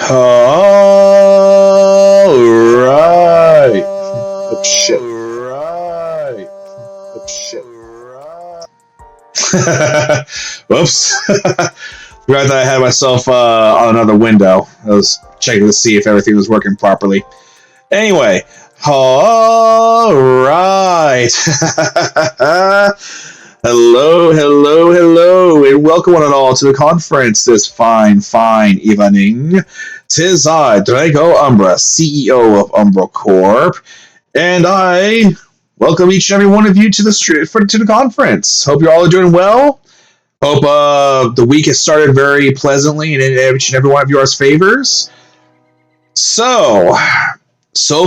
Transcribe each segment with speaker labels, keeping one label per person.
Speaker 1: All right. Oh shit. Right. Oh shit. Whoops. Forgot that I had myself on another window. I was checking to see if everything was working properly. Anyway. All right. Hello, hello, hello, and welcome one and all to the conference this fine evening. 'Tis I, Drago Umbra, CEO of Umbra Corp, and I welcome each and every one of you to the conference. Hope you all are doing well. Hope the week has started very pleasantly and in each and every one of yours favors. So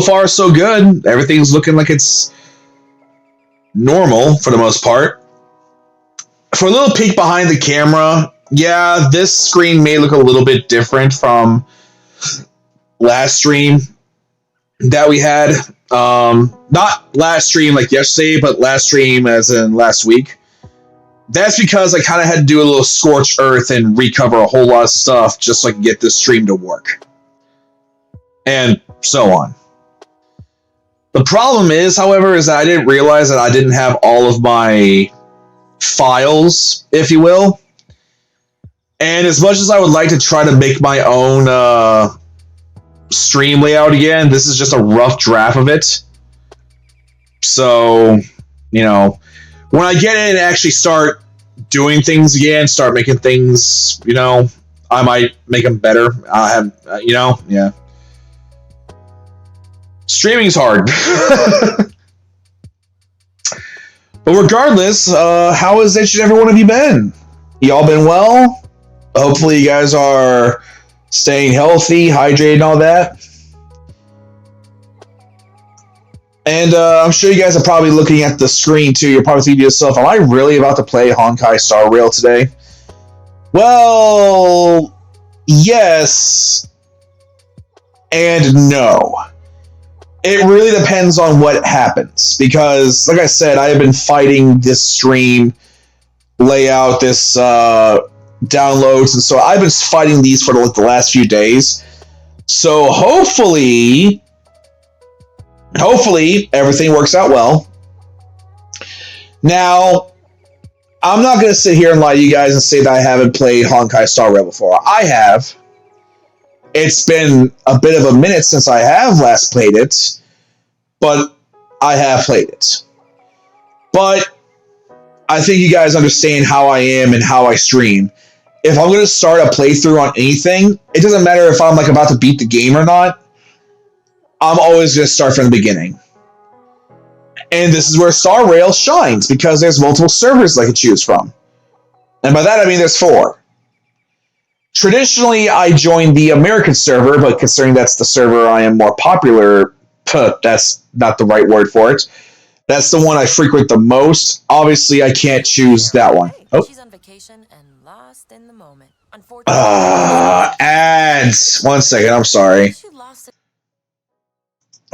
Speaker 1: far so good. Everything's looking like it's normal for the most part. For a little peek behind the camera, yeah, this screen may look a little bit different from last stream that we had. Not last stream like yesterday, but last stream as in last week. That's because I kind of had to do a little scorched earth and recover a whole lot of stuff just so I could get this stream to work. And so on. The problem is, however, is that I didn't realize that I didn't have all of my files, if you will. And as much as I would like to try to make my own stream layout again, this is just a rough draft of it. So, you know, when I get in and actually start doing things again, start making things, you know, I might make them better. I'll have, yeah. Streaming's hard. But regardless, how has each and every one of you been? Y'all been well? Hopefully you guys are staying healthy, hydrated, and all that. And I'm sure you guys are probably looking at the screen too. You're probably thinking to yourself, am I really about to play Honkai Star Rail today? Well, yes and no. It really depends on what happens, because, like I said, I have been fighting this stream layout, this downloads, and so I've been fighting these for the last few days. So hopefully everything works out well. Now, I'm not going to sit here and lie to you guys and say that I haven't played Honkai Star Rail before. I have. It's been a bit of a minute since I have last played it, but I have played it. But I think you guys understand how I am and how I stream. If I'm going to start a playthrough on anything, it doesn't matter if I'm like about to beat the game or not. I'm always going to start from the beginning. And this is where Star Rail shines, because there's multiple servers I could choose from. And by that I mean there's 4. Traditionally, I joined the American server, but considering that's the server I am more popular, that's not the right word for it. That's the one I frequent the most. Obviously, I can't choose that one. Oh.
Speaker 2: She's on vacation and lost in the moment. Unfortunately,
Speaker 1: ads. 1 second, I'm sorry.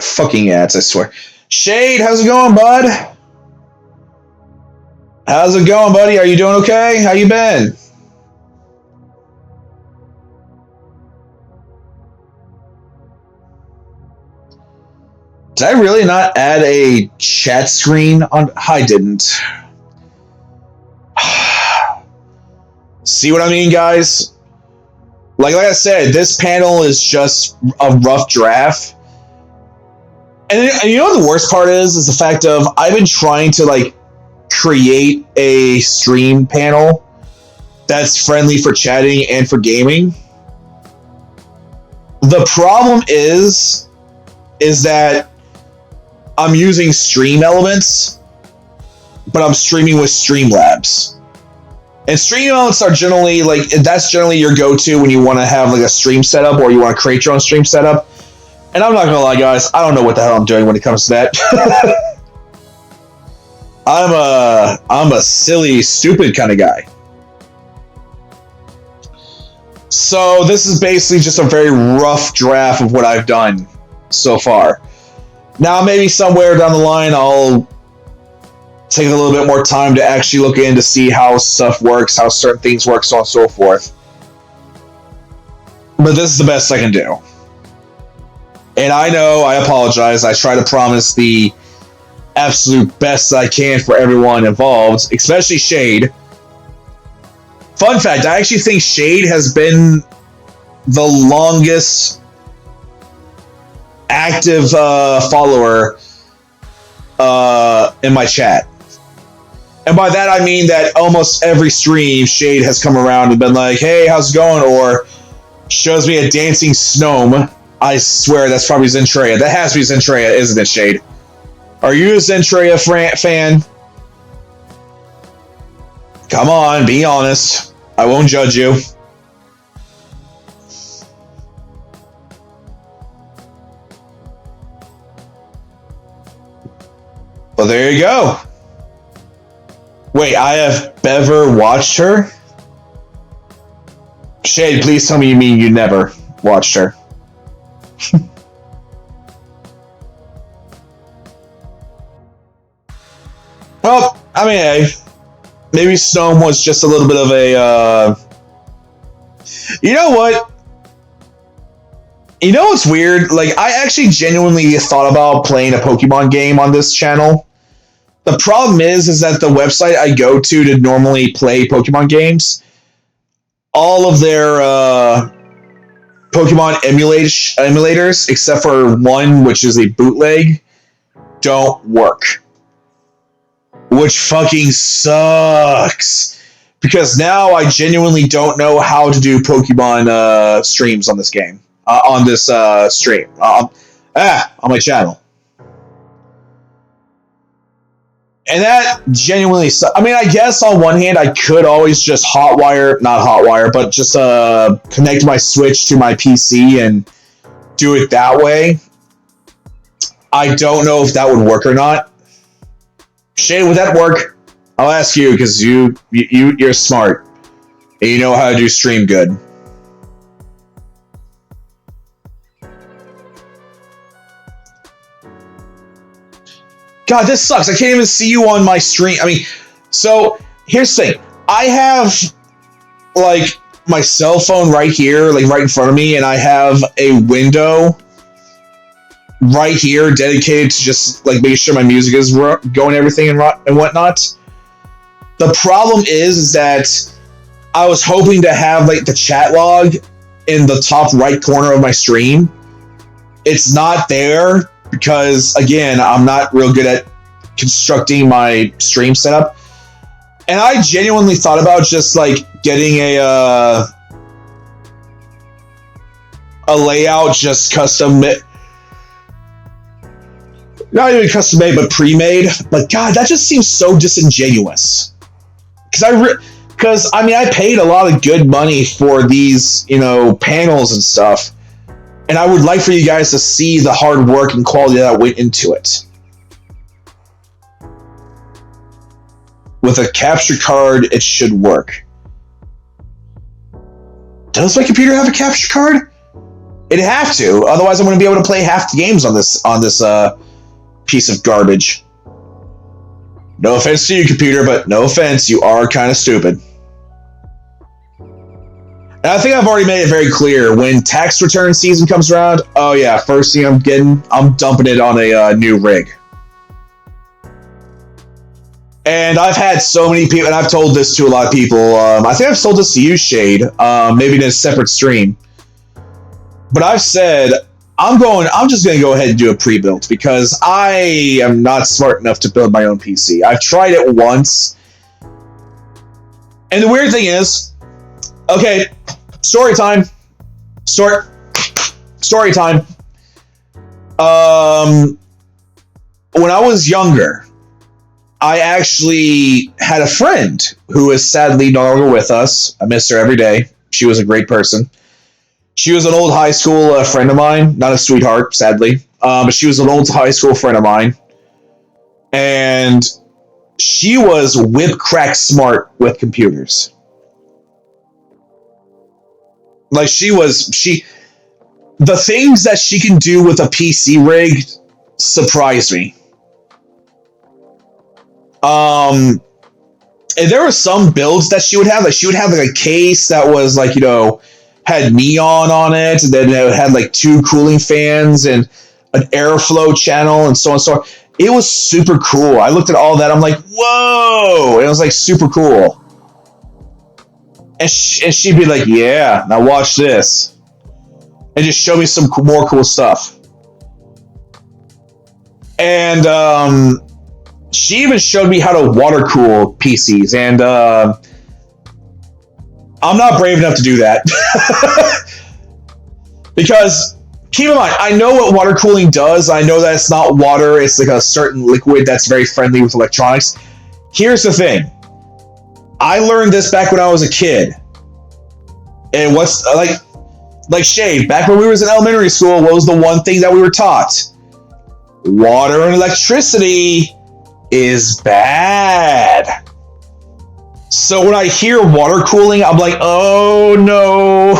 Speaker 1: Fucking ads, I swear. Shade, how's it going, bud? How's it going, buddy? Are you doing okay? How you been? Did I really not add a chat screen on? I didn't. See what I mean, guys? Like I said, this panel is just a rough draft. And you know what the worst part is the fact of I've been trying to like create a stream panel that's friendly for chatting and for gaming. The problem is that I'm using Stream Elements, but I'm streaming with Streamlabs. And Stream Elements are generally that's generally your go-to when you want to have like a stream setup or you want to create your own stream setup. And I'm not gonna lie, guys, I don't know what the hell I'm doing when it comes to that. I'm a silly, stupid kind of guy. So this is basically just a very rough draft of what I've done so far. Now, maybe somewhere down the line, I'll take a little bit more time to actually look in to see how stuff works, how certain things work, so on and so forth. but this is the best I can do. And I know, I apologize. I try to promise the absolute best I can for everyone involved, especially Shade. Fun fact, I actually think Shade has been the longest active follower in my chat. And by that I mean that almost every stream, Shade has come around and been like, hey, how's it going? Or shows me a dancing gnome. I swear that's probably Zentreya. That has to be Zentreya, isn't it, Shade? Are you a Zentreya fan? Come on, be honest. I won't judge you. Well, there you go. Wait, I have never watched her? Shade, please tell me you mean you never watched her. Well, I mean, hey, maybe Snome was just a little bit of a, you know what? You know what's weird? Like, I actually genuinely thought about playing a Pokemon game on this channel. The problem is that the website I go to normally play Pokemon games, all of their Pokemon emulators, except for one, which is a bootleg, don't work. Which fucking sucks. Because now I genuinely don't know how to do Pokemon streams on this game. On this stream. On my channel. And that genuinely sucks. I mean, I guess on one hand, I could always just but just connect my Switch to my PC and do it that way. I don't know if that would work or not. Shane, would that work? I'll ask you because you're smart and you know how to do stream good. God, this sucks. I can't even see you on my stream. I mean, so here's the thing. I have like my cell phone right here, like right in front of me, and I have a window right here dedicated to just like making sure my music is going and everything and whatnot. The problem is that I was hoping to have like the chat log in the top right corner of my stream. It's not there because, again, I'm not real good at constructing my stream setup. And I genuinely thought about just like getting a layout just custom, not even custom made, but pre-made. But God, that just seems so disingenuous. Because I mean, I paid a lot of good money for these, panels and stuff. And I would like for you guys to see the hard work and quality that went into it. With a capture card, it should work. Does my computer have a capture card? It'd have to, otherwise I'm going to be able to play half the games on this piece of garbage. No offense to you, computer, but no offense, you are kind of stupid. And I think I've already made it very clear, when tax return season comes around, oh yeah, first thing I'm dumping it on a new rig. And I've had so many people, and I've told this to a lot of people, I think I've told this to you, Shade, maybe in a separate stream. But I've said, I'm just going to go ahead and do a pre-built, because I am not smart enough to build my own PC. I've tried it once. And the weird thing is, okay, story time. Story time. When I was younger, I actually had a friend who is sadly no longer with us. I miss her every day. She was a great person. She was an old high school friend of mine. Not a sweetheart, sadly. But she was an old high school friend of mine. And she was whip crack smart with computers. Like the things that she can do with a PC rig surprised me. And there were some builds that she would have. Like she would have like a case that was like, had neon on it, and then it had like two cooling fans and an airflow channel and so on and so on. It was super cool. I looked at all that. I'm like, whoa! It was like super cool. And she'd be like, yeah, now watch this. And just show me some more cool stuff. And she even showed me how to water cool PCs. And I'm not brave enough to do that. Because keep in mind, I know what water cooling does. I know that it's not water, it's like a certain liquid that's very friendly with electronics. Here's the thing. I learned this back when I was a kid. And what's like Shade, back when we was in elementary school, what was the one thing that we were taught? Water and electricity is bad. So when I hear water cooling, I'm like, oh no.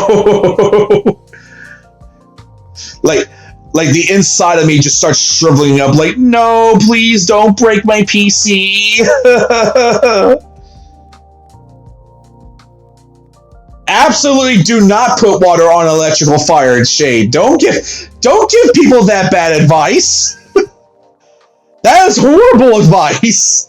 Speaker 1: like the inside of me just starts shriveling up, like, no, please don't break my PC. Absolutely do not put water on electrical fire and Shade. Don't give people that bad advice. That is horrible advice.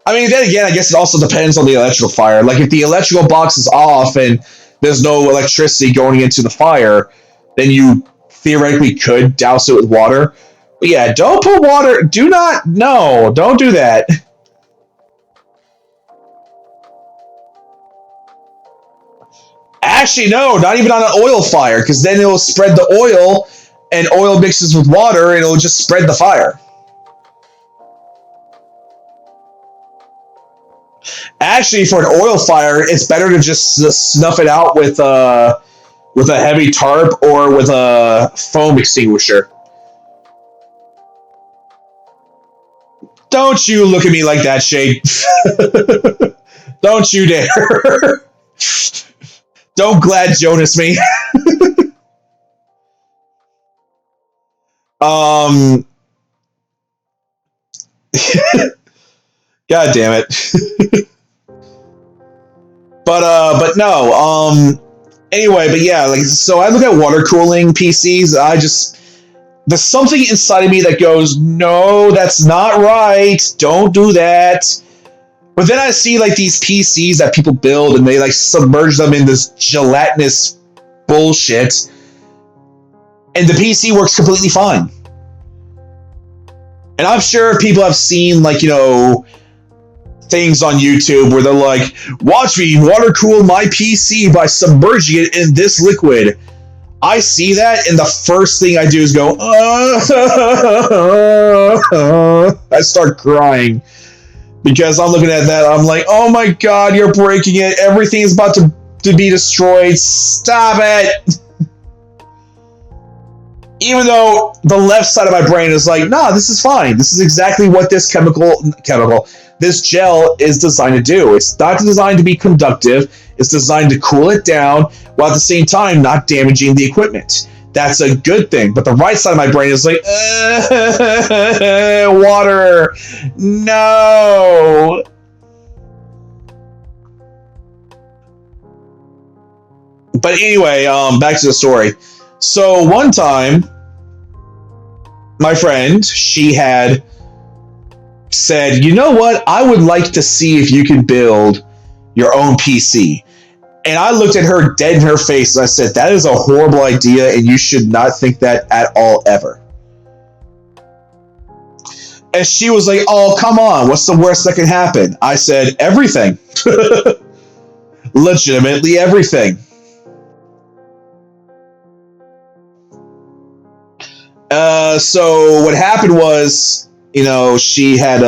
Speaker 1: I mean, then again, I guess it also depends on the electrical fire. Like, if the electrical box is off and there's no electricity going into the fire, then you theoretically could douse it with water. But yeah, don't put water. Don't do that. Actually, no, not even on an oil fire, because then it'll spread the oil, and oil mixes with water, and it'll just spread the fire. Actually, for an oil fire, it's better to just snuff it out with a heavy tarp or with a foam extinguisher. Don't you look at me like that, Shade. Don't you dare. Don't Glad Jonas me. God damn it. But no, anyway, but yeah, like, so I look at water cooling PCs, there's something inside of me that goes, no, that's not right, don't do that. But then I see like these PCs that people build and they like submerge them in this gelatinous bullshit, and the PC works completely fine. And I'm sure people have seen, like, things on YouTube where they're like, watch me water cool my PC by submerging it in this liquid. I see that, and the first thing I do is go, I start crying. Because I'm looking at that, I'm like, oh my god, you're breaking it. Everything is about to be destroyed. Stop it. Even though the left side of my brain is like, nah, this is fine. This is exactly what this this gel is designed to do. It's not designed to be conductive. It's designed to cool it down while at the same time not damaging the equipment. That's a good thing. But the right side of my brain is like, water. No. But anyway, back to the story. So one time, my friend, she had said, you know what? I would like to see if you can build your own PC. And I looked at her dead in her face and I said, that is a horrible idea and you should not think that at all ever. And she was like, oh, come on. What's the worst that can happen? I said, everything. Legitimately everything. So what happened was, she had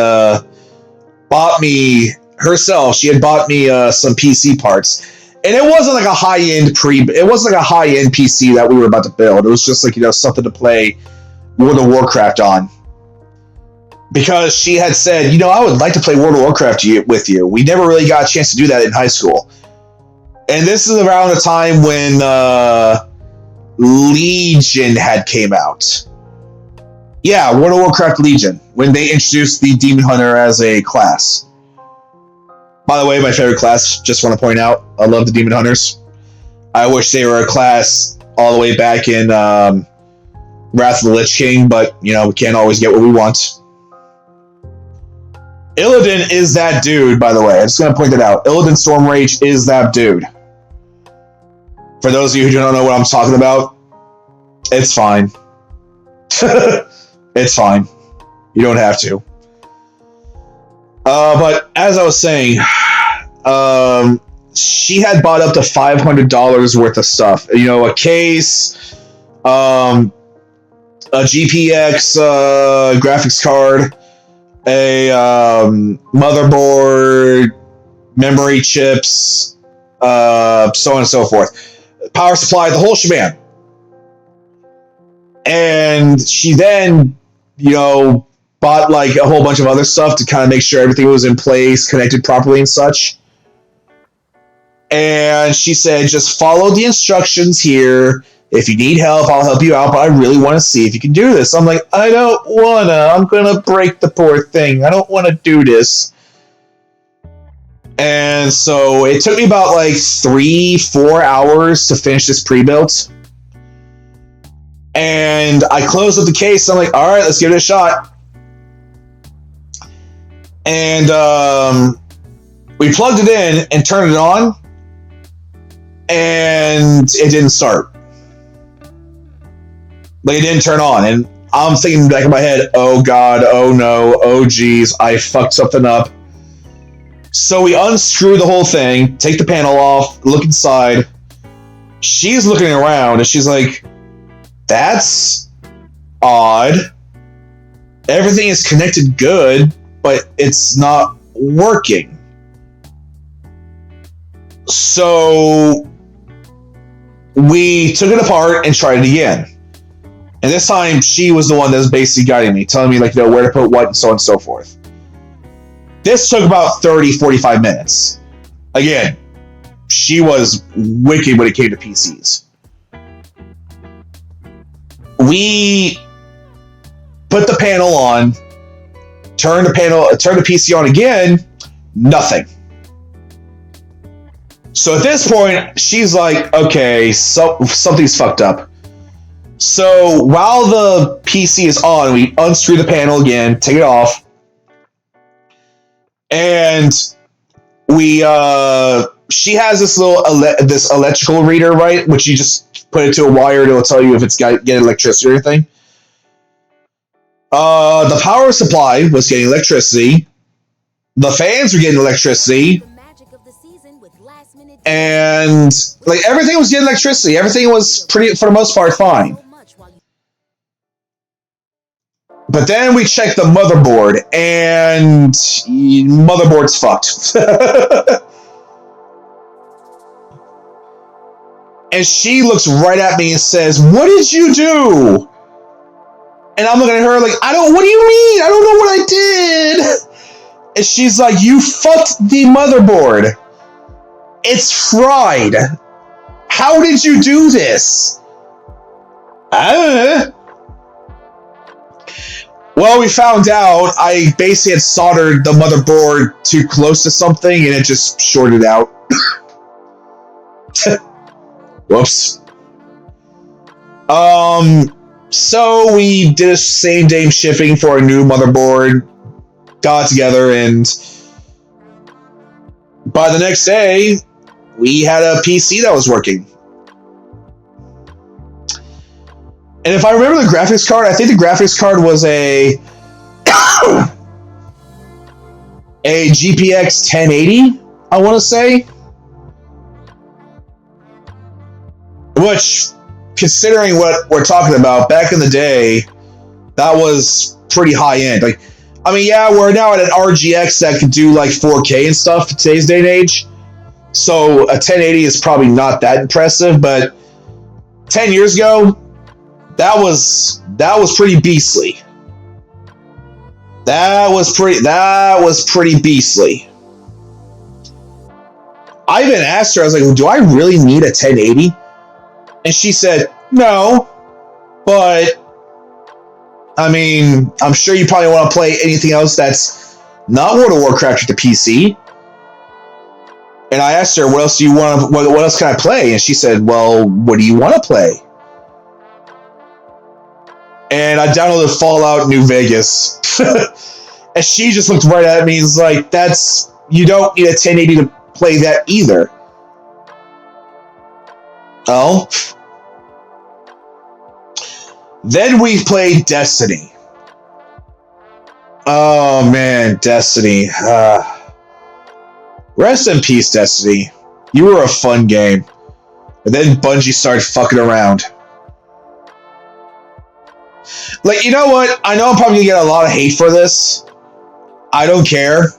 Speaker 1: bought me herself. She had bought me some PC parts, and it wasn't like a high-end PC that we were about to build. It was just like, something to play World of Warcraft on. Because she had said, I would like to play World of Warcraft with you. We never really got a chance to do that in high school. And this is around the time when Legion had came out. Yeah, World of Warcraft Legion, when they introduced the Demon Hunter as a class. By the way, my favorite class, just want to point out, I love the Demon Hunters. I wish they were a class all the way back in Wrath of the Lich King, but, you know, we can't always get what we want. Illidan is that dude, by the way. I'm just going to point that out. Illidan Stormrage is that dude. For those of you who don't know what I'm talking about, it's fine. It's fine. You don't have to. But as I was saying, she had bought up to $500 worth of stuff. You know, a case, a GPX graphics card, a motherboard, memory chips, so on and so forth. Power supply, the whole shebang. And she then, you know, bought like a whole bunch of other stuff to kind of make sure everything was in place, connected properly and such. And she said, just follow the instructions here. If you need help, I'll help you out, but I really want to see if you can do this. I'm like, I don't want to. I'm going to break the poor thing. I don't want to do this. And so it took me about like 3-4 hours to finish this pre-built. And I closed up the case. I'm like, all right, let's give it a shot. And we plugged it in and turned it on. And it didn't start. Like, it didn't turn on. And I'm thinking in the back of my head, oh God, oh no, oh geez, I fucked something up. So we unscrew the whole thing, take the panel off, look inside. She's looking around and she's like, that's odd. Everything is connected good, but it's not working. So we took it apart and tried it again. And this time she was the one that was basically guiding me, telling me like, you know, where to put what and so on and so forth. This took about 30-45 minutes. Again, she was wicked when it came to PCs. We put the panel on, turned the PC on again, nothing. So at this point, she's like, okay, so something's fucked up. So while the PC is on, we unscrew the panel again, take it off, and we she has this little this electrical reader, right? Which you just put it to a wire, and it'll tell you if it's getting electricity or anything. The power supply was getting electricity. The fans were getting electricity. And like everything was getting electricity. Everything was pretty, for the most part, fine. But then we checked the motherboard, and motherboard's fucked. And she looks right at me and says, "What did you do?" And I'm looking at her like, what do you mean? I don't know what I did. And she's like, you fucked the motherboard. It's fried. How did you do this? Well, we found out I basically had soldered the motherboard too close to something and it just shorted out. Whoops. So we did a same-day shipping for a new motherboard, got together, and by the next day, we had a PC that was working. And if I remember the graphics card, I think the graphics card was a GPX 1080, I want to say. Which, considering what we're talking about, back in the day, that was pretty high end. Like, I mean, yeah, we're now at an RGX that can do like 4K and stuff in today's day and age. So a 1080 is probably not that impressive, but 10 years ago, that was pretty beastly. That was pretty beastly. I even asked her, I was like, do I really need a 1080? And she said, no, but I mean, I'm sure you probably want to play anything else that's not World of Warcraft with the PC. And I asked her, what else do you want? What else can I play? And she said, well, what do you want to play? And I downloaded Fallout New Vegas. And she just looked right at me and was like, you don't need a 1080 to play that either. Oh. Then we played Destiny. Oh, man, Destiny. Rest in peace, Destiny. You were a fun game. And then Bungie started fucking around. Like, you know what? I know I'm probably going to get a lot of hate for this. I don't care.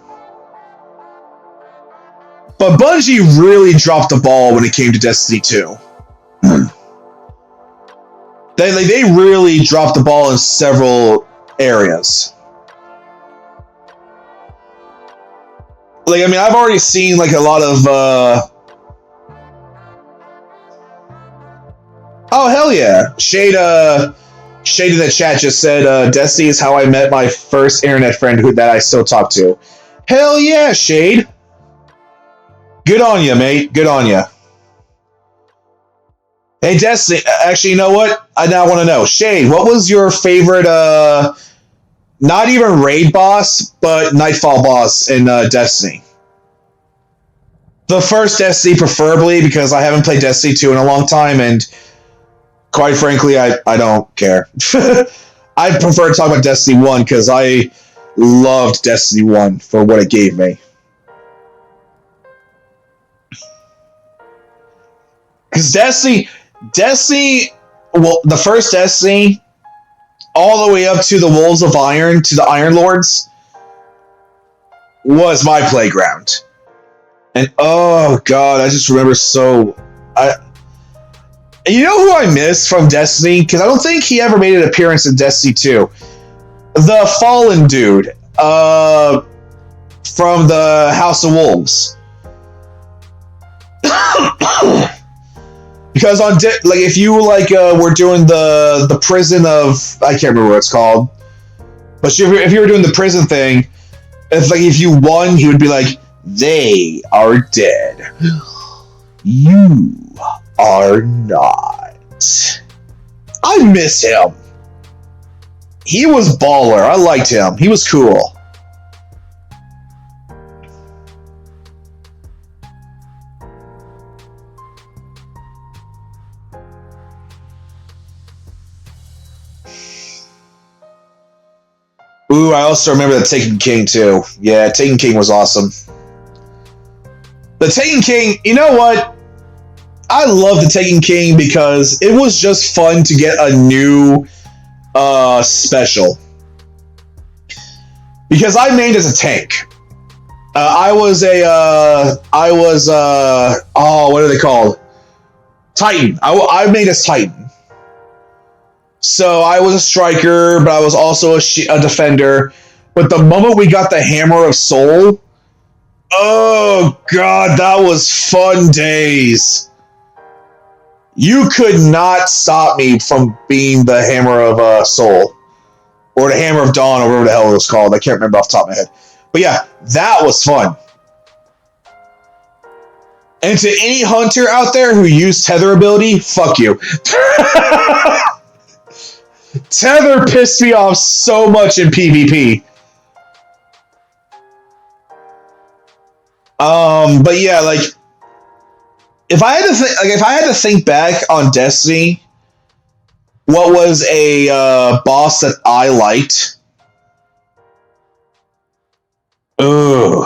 Speaker 1: But Bungie really dropped the ball when it came to Destiny 2. They really dropped the ball in several areas. Like, I mean, I've already seen, like, a lot of, Oh, hell yeah. Shade in the chat just said, Destiny is how I met my first internet friend that I still talk to. Hell yeah, Shade. Good on you, mate. Good on you. Hey, Destiny. Actually, you know what? I now want to know. Shade, what was your favorite, not even raid boss, but Nightfall boss in Destiny? The first Destiny, preferably, because I haven't played Destiny 2 in a long time, and quite frankly, I don't care. I prefer to talk about Destiny 1, because I loved Destiny 1 for what it gave me. Because Destiny, well, the first Destiny, all the way up to the Wolves of Iron, to the Iron Lords, was my playground. And oh god, I just remember you know who I miss from Destiny? Because I don't think he ever made an appearance in Destiny 2. The Fallen dude, from the House of Wolves. Because if you were doing the prison of, I can't remember what it's called, but if you were doing the prison thing, it's like if you won, he would be like, they are dead. You are not. I miss him. He was baller. I liked him. He was cool. Ooh, I also remember the Taken King too. Yeah, Taken King was awesome. The Taken King, you know what? I love the Taken King because it was just fun to get a new special. Because I mained as a tank. What are they called? Titan. I made as Titan. So I was a striker, but I was also a defender. But the moment we got the Hammer of Soul, oh god, that was fun days. You could not stop me from being the Hammer of Soul. Or the Hammer of Dawn, or whatever the hell it was called. I can't remember off the top of my head. But yeah, that was fun. And to any hunter out there who used Tether ability, fuck you. Tether pissed me off so much in PvP. But yeah, like if I had to think back on Destiny, what was a boss that I liked? Ooh.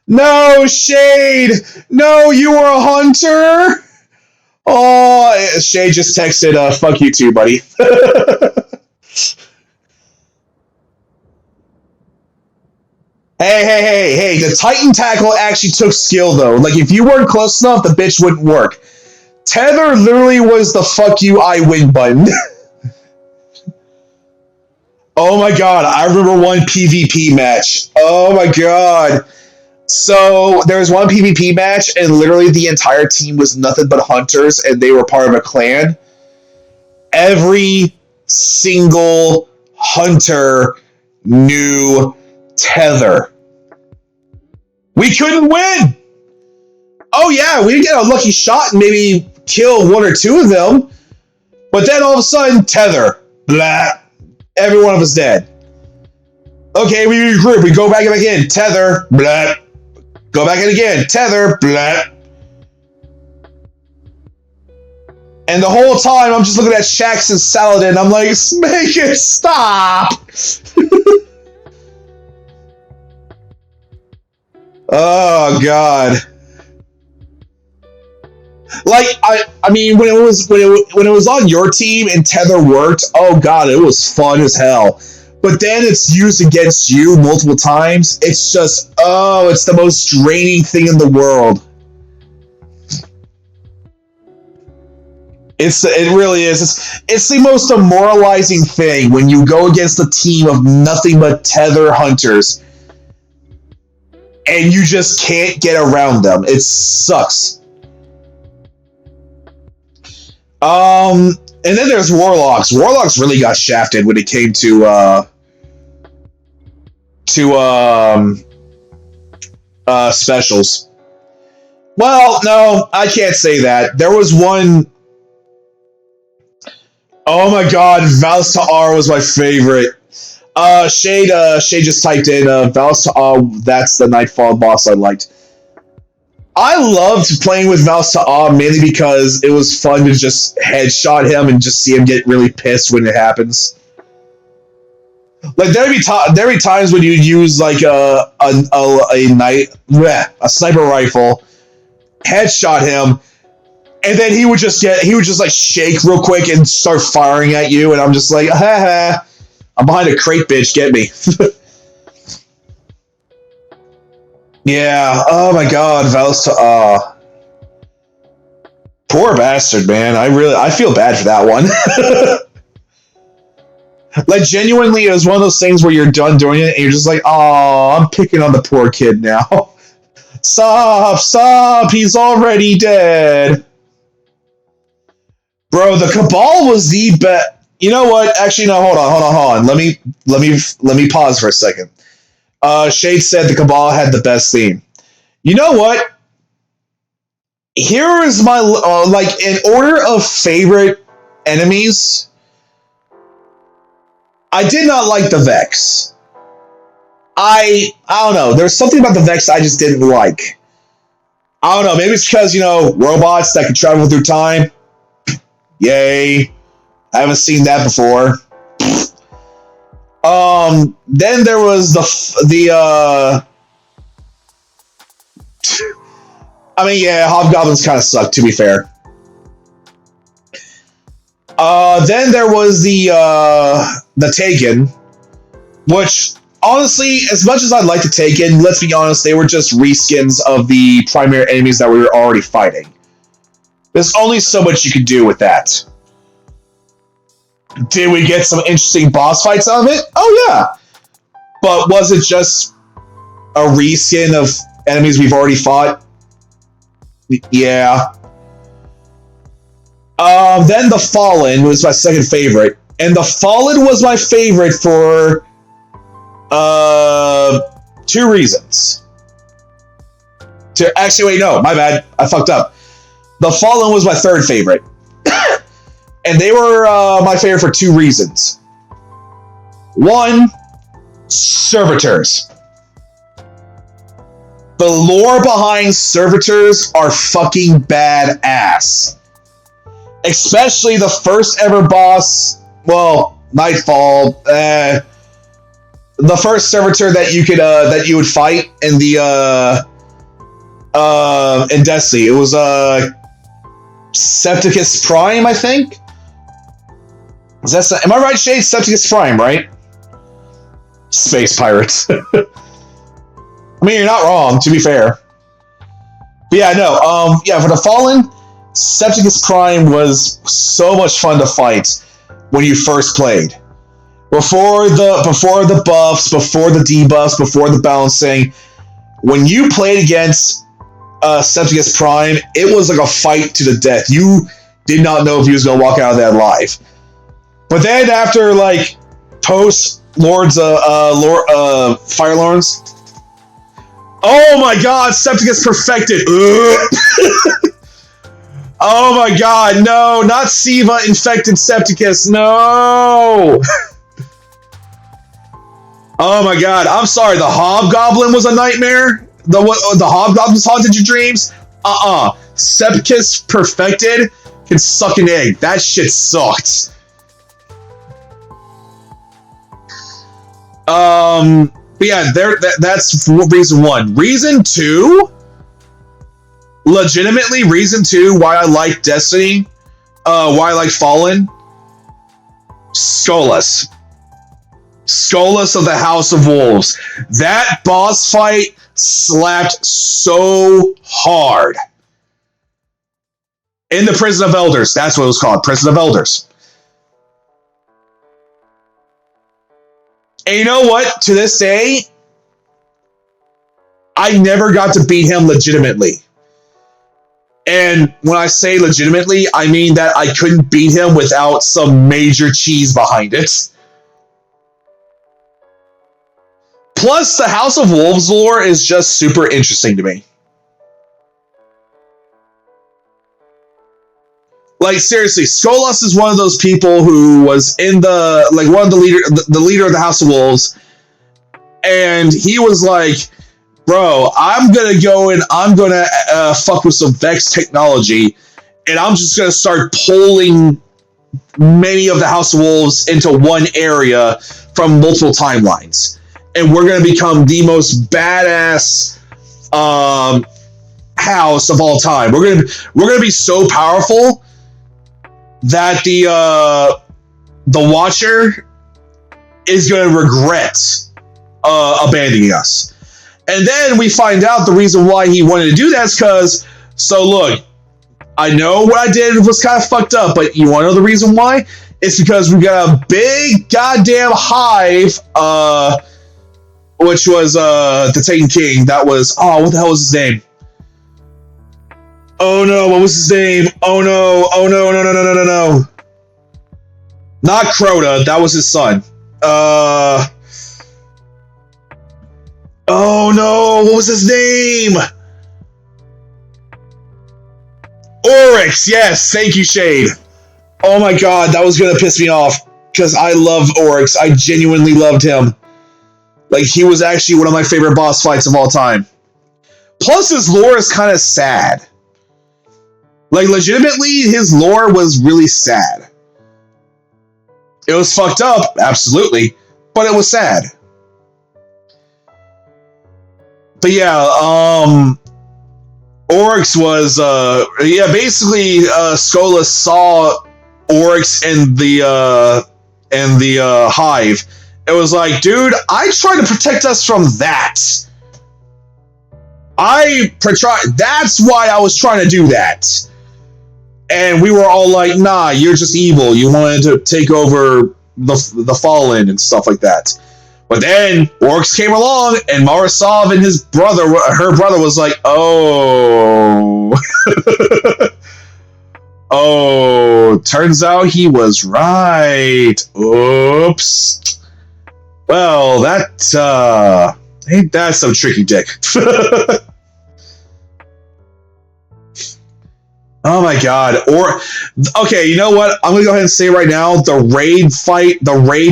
Speaker 1: No, Shade! No, you were a hunter! Oh, Shay just texted, fuck you too, buddy. Hey, the Titan Tackle actually took skill, though. Like, if you weren't close enough, the bitch wouldn't work. Tether literally was the fuck you, I win button. Oh my god, I remember one PvP match. Oh my god. So there was one PvP match, and literally the entire team was nothing but hunters, and they were part of a clan. Every single hunter knew Tether. We couldn't win. Oh yeah, we get a lucky shot and maybe kill one or two of them. But then all of a sudden, Tether. Blah. Every one of us dead. Okay, we regroup. We go back in. Tether. Blah. Go back in again. Tether. Blah. And the whole time, I'm just looking at Shax and Saladin. I'm like, make it stop. Oh God. Like I mean when it was on your team and Tether worked, oh God, it was fun as hell. But then it's used against you multiple times. It's just it's the most draining thing in the world. It really is. It's the most demoralizing thing when you go against a team of nothing but Tether hunters and you just can't get around them. It sucks. And then there's Warlocks. Warlocks really got shafted when it came to specials. Well, no, I can't say that. There was one. Oh my God, Vals Ta'ar was my favorite. Shade just typed in Vals Ta'ar. That's the Nightfall boss I liked. I loved playing with Vals Ta'ar mainly because it was fun to just headshot him and just see him get really pissed when it happens. Like there'd be times when you'd use like a sniper rifle, headshot him, and then he would just like shake real quick and start firing at you, and I'm just like, ha, I'm behind a crate, bitch, get me. Yeah, oh my God, Vals Ta'ar. Poor bastard, man. I feel bad for that one. Like, genuinely, it was one of those things where you're done doing it and you're just like, oh, I'm picking on the poor kid now. Stop, he's already dead. Bro, the Cabal was the best. You know what? Actually, no, hold on. Let me pause for a second. Shade said the Cabal had the best theme. You know what? Here is my like in order of favorite enemies. I did not like the Vex. I don't know. There's something about the Vex I just didn't like. I don't know. Maybe it's because robots that can travel through time. Yay! I haven't seen that before. Then there was the I mean, yeah, Hobgoblins kind of suck, to be fair. Then there was the Taken, which, honestly, as much as I'd like to Taken, let's be honest, they were just reskins of the primary enemies that we were already fighting. There's only so much you could do with that. Did we get some interesting boss fights out of it? Oh, yeah. But was it just a reskin of enemies we've already fought? Yeah. Then the Fallen was my second favorite. And the Fallen was my favorite for two reasons. Actually, wait, no, my bad. I fucked up. The Fallen was my third favorite. And they were my favorite for two reasons. One, servitors. The lore behind servitors are fucking badass. Especially the first ever boss, well, Nightfall. The first servitor that you could that you would fight in the in Destiny. It was Septicus Prime, I think. Is that, am I right, Shade? Septicus Prime, right? Space pirates. I mean, you're not wrong, to be fair. But yeah, no, yeah, for the Fallen, Septicus Prime was so much fun to fight when you first played. Before the buffs, before the debuffs, before the balancing, when you played against Septicus Prime, it was like a fight to the death. You did not know if he was going to walk out of that alive. But then after, like, post Fire Lords. Oh my god, Septicus perfected. Oh my god, no, not Siva infected Septicus, no! Oh my god, I'm sorry, the Hobgoblin was a nightmare? The Hobgoblin's haunted your dreams? Septicus perfected can suck an egg. That shit sucked. But yeah, that's reason one. Reason two, legitimately, reason two why I like Destiny, why I like Fallen, Skolas. Skolas of the House of Wolves. That boss fight slapped so hard. In the Prison of Elders. That's what it was called. Prison of Elders. And you know what? To this day, I never got to beat him legitimately. And when I say legitimately, I mean that I couldn't beat him without some major cheese behind it. Plus, the House of Wolves lore is just super interesting to me. Like, seriously, Skolas is one of those people who was in one of the leader of the House of Wolves, and he was like, bro, I'm gonna go and I'm gonna fuck with some Vex technology, and I'm just gonna start pulling many of the House of Wolves into one area from multiple timelines. And we're going to become the most badass house of all time. We're going to be so powerful that the Watcher is going to regret abandoning us. And then we find out the reason why he wanted to do that is because, so look, I know what I did was kind of fucked up, but you want to know the reason why? It's because we got a big goddamn hive, which was the Taken King. That was, what the hell was his name? Oh no, what was his name? Oh no, no. Not Crota, that was his son. Oh no, what was his name? Oryx, yes, thank you, Shade. Oh my god, that was gonna piss me off, because I love Oryx. I genuinely loved him. Like, he was actually one of my favorite boss fights of all time. Plus, his lore is kind of sad. Like, legitimately, his lore was really sad. It was fucked up, absolutely, but it was sad. But yeah, Oryx was, basically, Skolas saw Oryx and the hive. It was like, dude, I tried to protect us from that. That's why I was trying to do that. And we were all like, nah, you're just evil. You wanted to take over the Fallen and stuff like that. But then Oryx came along, and Marisov and her brother was like, oh. Oh, turns out he was right. Oops. Well, ain't that some tricky dick. Oh my god. Okay, you know what? I'm gonna go ahead and say right now, the raid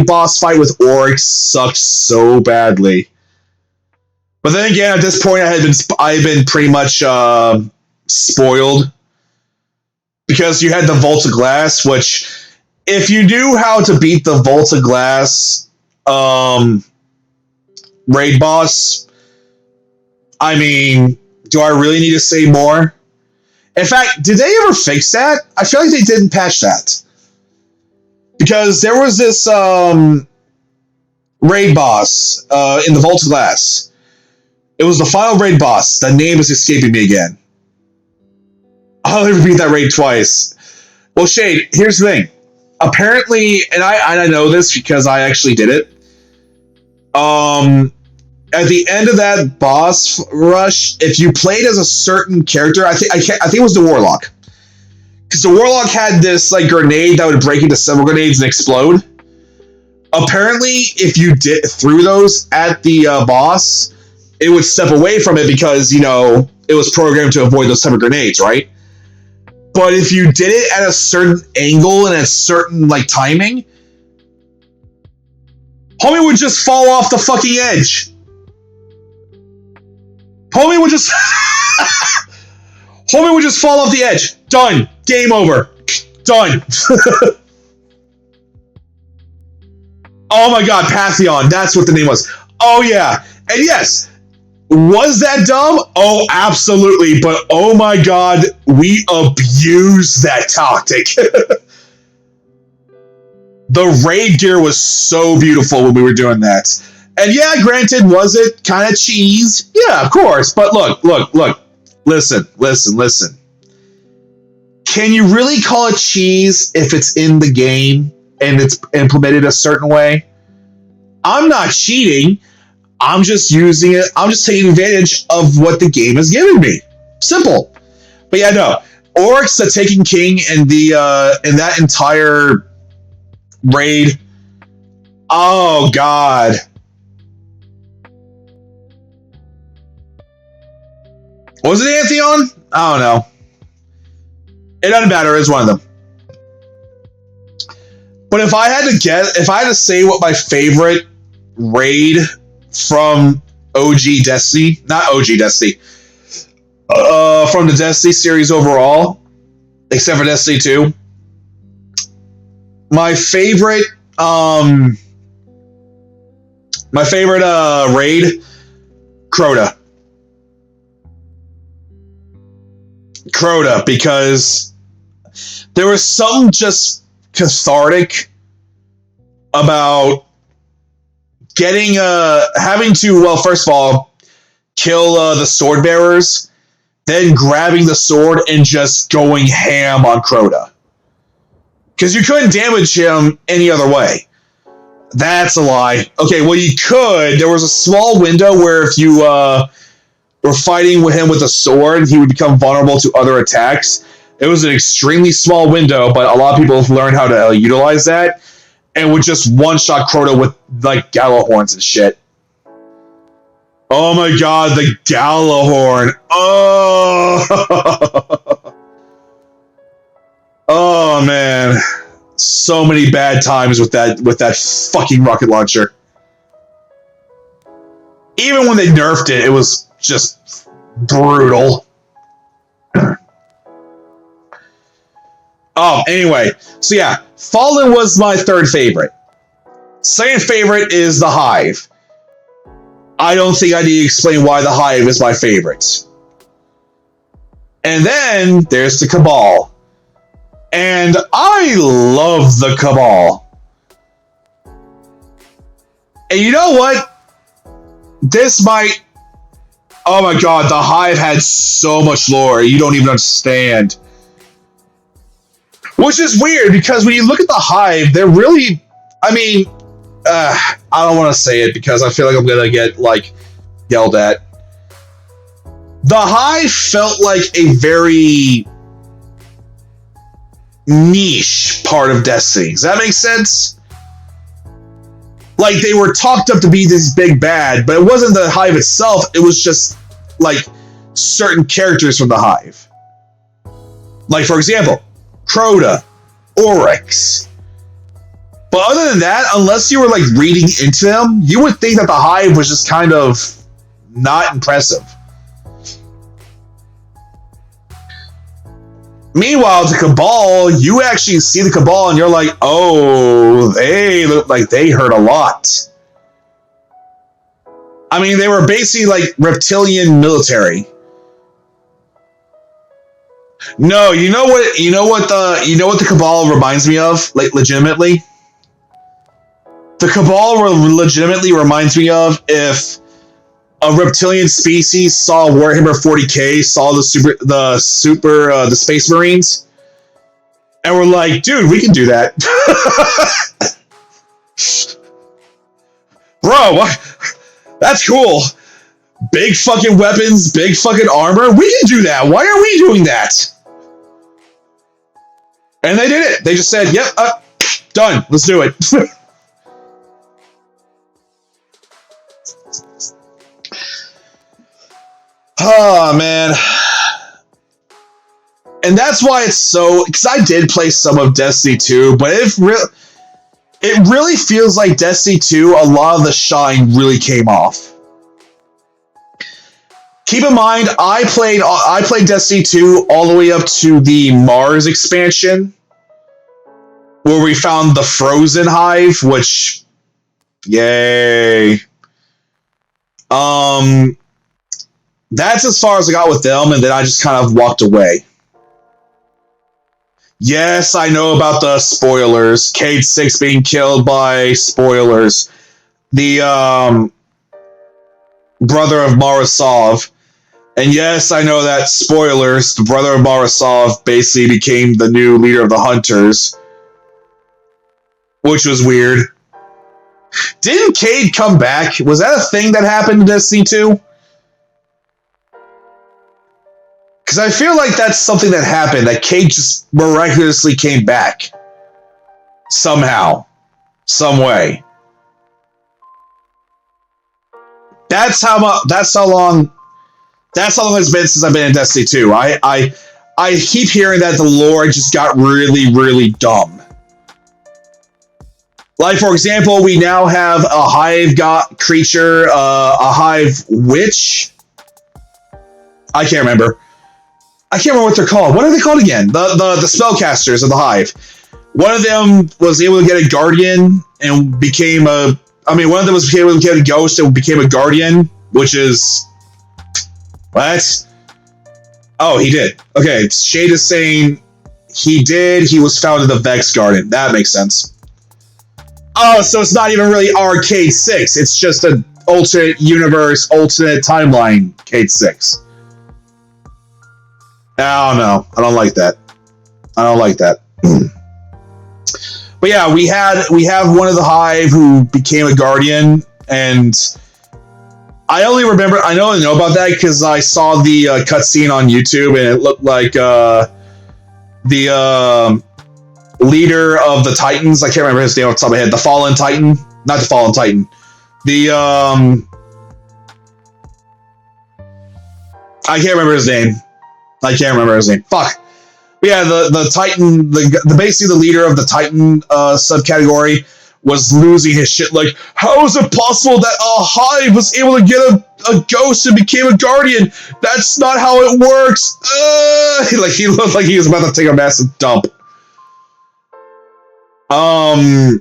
Speaker 1: boss fight with Oryx sucked so badly. But then again, at this point, I've been pretty much spoiled. Because you had the Volta Glass, which, if you knew how to beat the Volta Glass raid boss, I mean, do I really need to say more? In fact, did they ever fix that? I feel like they didn't patch that. Because there was this raid boss in the Volta Glass. It was the final raid boss. The name is escaping me again. I'll never beat that raid twice. Well, Shade, here's the thing. Apparently, and I know this because I actually did it. At the end of that boss rush, if you played as a certain character, I think it was the Warlock, because the Warlock had this like grenade that would break into several grenades and explode. Apparently, if you threw those at the boss, it would step away from it because, you know, it was programmed to avoid those type of grenades, right? But if you did it at a certain angle and a certain, like, timing, homie would just fall off the fucking edge. Homie would just... homie would just fall off the edge. Done. Game over. Done. Oh my god, Pantheon. That's what the name was. Oh yeah. And yes, was that dumb? Oh, absolutely. But oh my god, we abused that tactic. The raid gear was so beautiful when we were doing that. And yeah, granted, was it kind of cheese? Yeah, of course. But look. Listen. Can you really call it cheese if it's in the game and it's implemented a certain way? I'm not cheating. I'm just using it. I'm just taking advantage of what the game has given me. Simple. But yeah, no. Oryx, the Taken King, and the in that entire raid. Oh god. Was it Pantheon? I don't know. It doesn't matter. It's one of them. But if I had to say what my favorite raid from OG Destiny, not OG Destiny, from the Destiny series overall, except for Destiny 2, my favorite raid, Crota, because there was something just cathartic about getting having to, well, first of all, kill the sword bearers, then grabbing the sword and just going ham on Crota, because you couldn't damage him any other way. That's a lie. Okay, well, you could. There was a small window where if you were fighting with him with a sword, he would become vulnerable to other attacks. It was an extremely small window, but a lot of people have learned how to utilize that and would just one-shot Crota with, like, Gallahorns and shit. Oh my god, the Gallahorn. Oh! Oh, man. So many bad times with that fucking rocket launcher. Even when they nerfed it, it was just brutal. Oh, anyway. So yeah, Fallen was my third favorite. Second favorite is the Hive. I don't think I need to explain why the Hive is my favorite. And then there's the Cabal. And I love the Cabal. And you know what? This might... Oh my god, the Hive had so much lore, you don't even understand. Which is weird, because when you look at the Hive, they're really... I mean, I don't want to say it because I feel like I'm going to get, like, yelled at. The Hive felt like a very niche part of Destiny. Does that make sense? Like, they were talked up to be this big bad, but it wasn't the Hive itself. It was just, like, certain characters from the Hive. Like, for example, Crota, Oryx. But other than that, unless you were, like, reading into them, you would think that the Hive was just kind of not impressive. Meanwhile, the Cabal, you actually see the Cabal and you're like, oh, they look like they hurt a lot. I mean, they were basically like reptilian military. No, you know what the Cabal reminds me of? Like, legitimately? The Cabal legitimately reminds me of if a reptilian species saw Warhammer 40k, saw the Space Marines, and we're like, dude, we can do that. Bro, what? That's cool. Big fucking weapons, big fucking armor. We can do that. Why are we doing that? And they did it. They just said, yep, done. Let's do it. Oh, man. And that's why it's so... Because I did play some of Destiny 2, but it really feels like Destiny 2, a lot of the shine really came off. Keep in mind, I played Destiny 2 all the way up to the Mars expansion, where we found the Frozen Hive, which... Yay. That's as far as I got with them, and then I just kind of walked away. Yes, I know about the spoilers. Cade 6 being killed by spoilers. The brother of Marasov. And yes, I know that spoilers, the brother of Marasov basically became the new leader of the Hunters. Which was weird. Didn't Cade come back? Was that a thing that happened in Destiny 2? Because I feel like that's something that happened, that Cade just miraculously came back. Somehow. Some way. That's how long it's been since I've been in Destiny 2. I keep hearing that the lore just got really, really dumb. Like, for example, we now have a hive creature, a hive witch. I can't remember what they're called. What are they called again? The spellcasters of the hive. One of them was able to get a guardian and became a... one of them was able to get a ghost and became a guardian, which is... What? Oh, he did. Okay, Shade is saying he did. He was found in the Vex Garden. That makes sense. Oh, so it's not even really Arcade 6. It's just an alternate universe, alternate timeline Cade 6. I don't know. I don't like that. But yeah, we have one of the Hive who became a guardian, and I only remember... I only know about that because I saw the cutscene on YouTube, and it looked like the leader of the Titans. I can't remember his name off the top of my head. The Fallen Titan. Not the Fallen Titan. The... I can't remember his name. Fuck. But yeah, the Titan... The basically the leader of the Titan subcategory was losing his shit. Like, how is it possible that a hive was able to get a ghost and became a guardian? That's not how it works. He looked like he was about to take a massive dump. I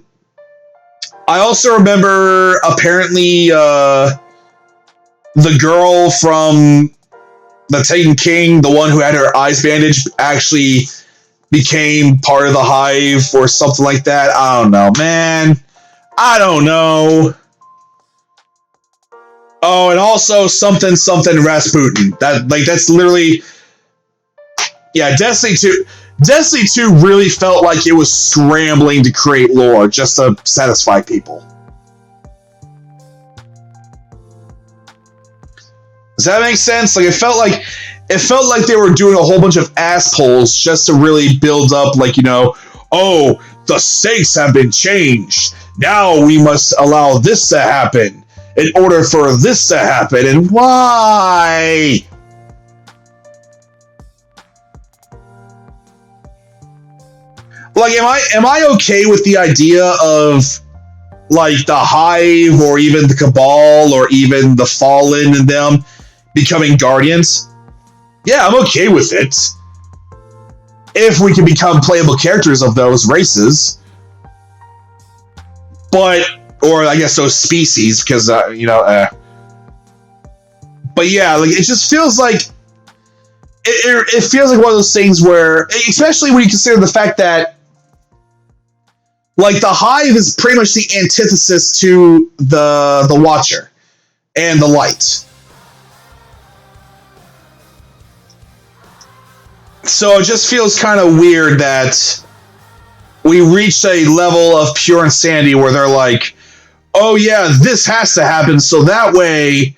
Speaker 1: also remember apparently the girl from the Titan King, the one who had her eyes bandaged, actually became part of the hive or something like that. I don't know, man. I don't know. Oh, and also something Rasputin. That's literally... Yeah, Destiny 2 really felt like it was scrambling to create lore just to satisfy people. Does that make sense? Like, it felt like they were doing a whole bunch of assholes just to really build up, like, oh, the stakes have been changed. Now we must allow this to happen in order for this to happen. And why? Like, am I okay with the idea of, like, the Hive or even the Cabal or even the Fallen and them becoming guardians? Yeah, I'm okay with it. If we can become playable characters of those races. But, or I guess those species, because, But yeah, like, it just feels like... It feels like one of those things where, especially when you consider the fact that, like, the Hive is pretty much the antithesis to the Watcher and the Light. So it just feels kind of weird that we reached a level of pure insanity where they're like, oh yeah, this has to happen so that way,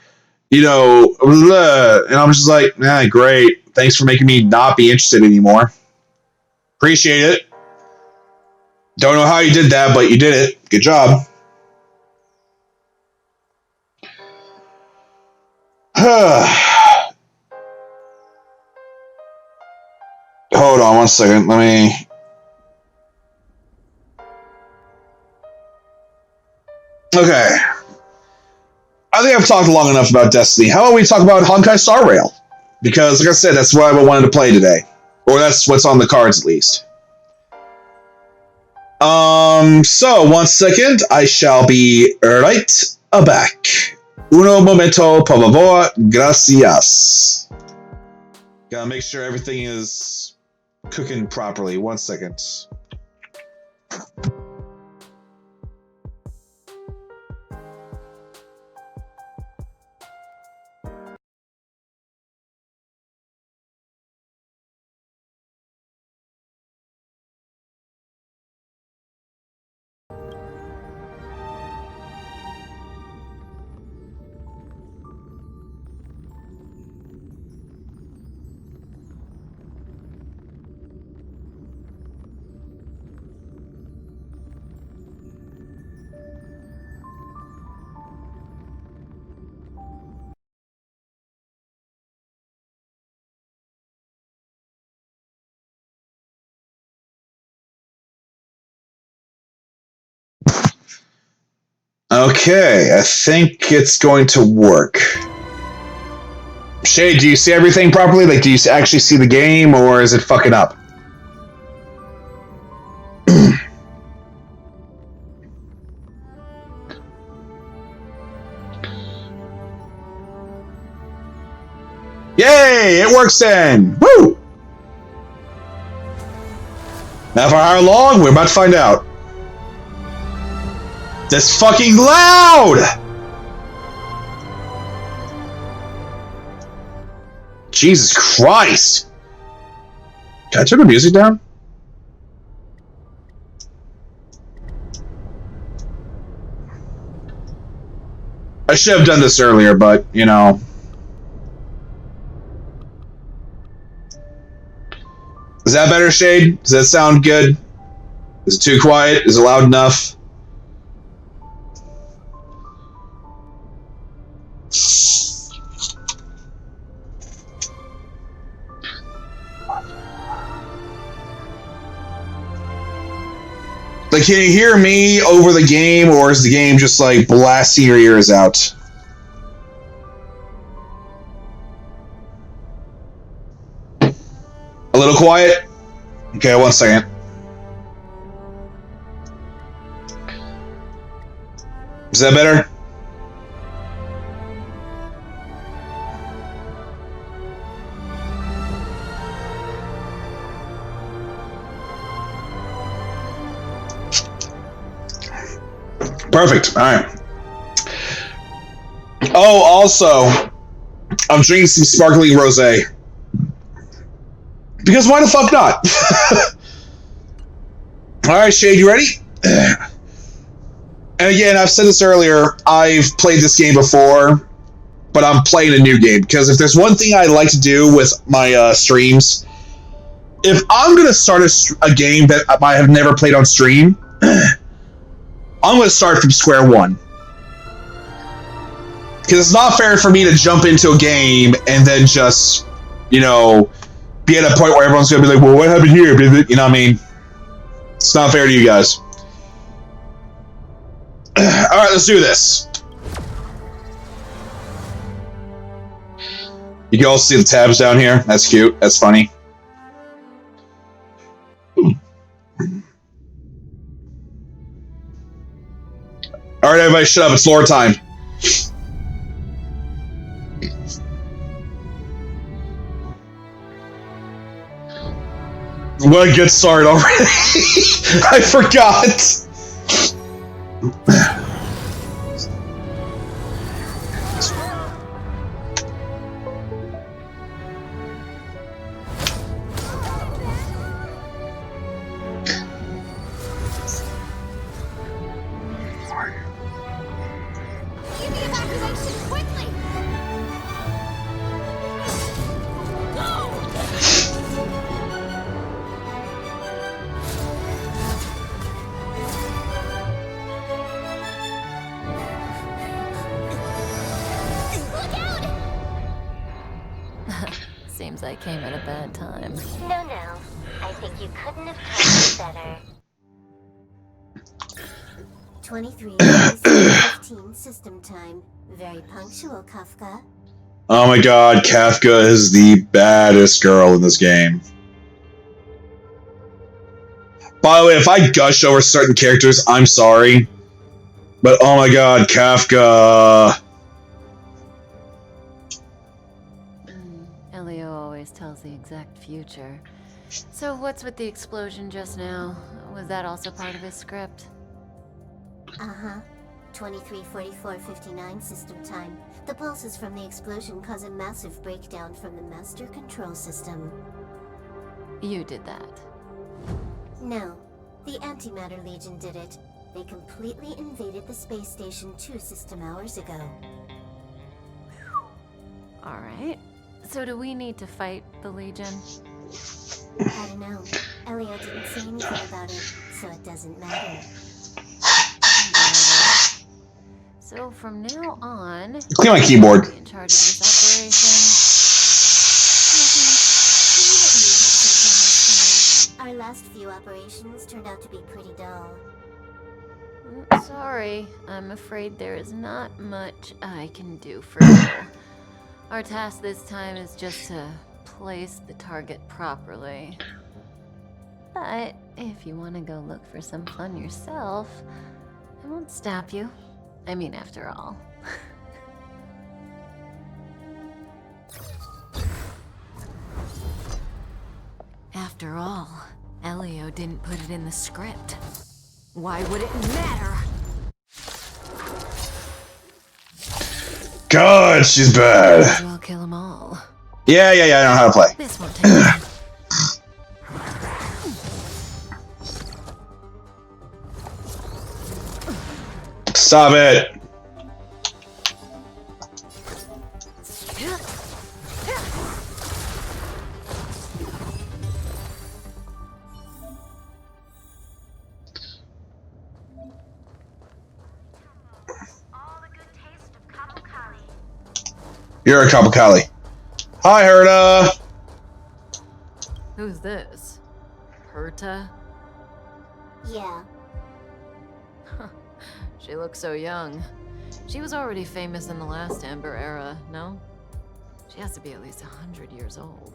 Speaker 1: blah. And I'm just like, great. Thanks for making me not be interested anymore. Appreciate it. Don't know how you did that, but you did it. Good job. 1 second. Let me. Okay. I think I've talked long enough about Destiny. How about we talk about Honkai Star Rail? Because, like I said, that's what I wanted to play today. Or that's what's on the cards, at least. So, 1 second. I shall be right back. Uno momento, por favor. Gracias. Gotta make sure everything is cooking properly. 1 second. Okay, I think it's going to work. Shade, do you see everything properly? Like, do you actually see the game, or is it fucking up? Yay! It works then! Woo! Now for how long? We're about to find out. That's fucking loud! Jesus Christ! Can I turn the music down? I should have done this earlier, but, you know. Is that better, Shade? Does that sound good? Is it too quiet? Is it loud enough? Like, can you hear me over the game, or is the game just, like, blasting your ears out? A little quiet? Okay, 1 second. Is that better? Perfect. All right. Oh, also, I'm drinking some sparkling rosé. Because why the fuck not? All right, Shade, you ready? And again, I've said this earlier, I've played this game before, but I'm playing a new game. Because if there's one thing I like to do with my streams, if I'm going to start a game that I have never played on stream, I'm going to start from square one. Because it's not fair for me to jump into a game and then just, you know, be at a point where everyone's going to be like, well, what happened here? You know what I mean? It's not fair to you guys. Alright, let's do this. You can also see the tabs down here. That's cute. That's funny. Alright, everybody, shut up. It's lore time. What a good start already. I forgot.
Speaker 2: Seems I came at a bad time.
Speaker 3: No. I think you couldn't have timed it better. 23:15 system time. Very punctual, Kafka.
Speaker 1: Oh my god, Kafka is the baddest girl in this game. By the way, if I gush over certain characters, I'm sorry. But oh my god, Kafka.
Speaker 2: Elio always tells the exact future. So what's with the explosion just now? Was that also part of his script?
Speaker 3: Uh-huh. 23:44:59 system time. The pulses from the explosion cause a massive breakdown from the master control system.
Speaker 2: You did that.
Speaker 3: No. The Antimatter Legion did it. They completely invaded the space station 2 system hours ago.
Speaker 2: Alright. So do we need to fight the Legion?
Speaker 3: I don't know. Elio didn't say anything about it, so it doesn't matter.
Speaker 2: So from now on,
Speaker 1: Clear my keyboard.
Speaker 2: I'll be in charge of this operation.
Speaker 3: Our last few operations turned out to be pretty dull.
Speaker 2: Sorry, I'm afraid there is not much I can do for you. Our task this time is just to place the target properly. But if you want to go look for some fun yourself, I won't stop you. I mean, after all. After all, Elio didn't put it in the script. Why would it matter?
Speaker 1: God, she's bad.
Speaker 2: Might as well kill them all.
Speaker 1: Yeah, I know how to play.
Speaker 2: This won't take long.
Speaker 1: Stop it. You're a Kapakali. Hi, Herta.
Speaker 2: Who's this? Herta?
Speaker 3: Yeah.
Speaker 2: She looks so young. She was already famous in the last Amber era, no? She has to be at least 100 years old.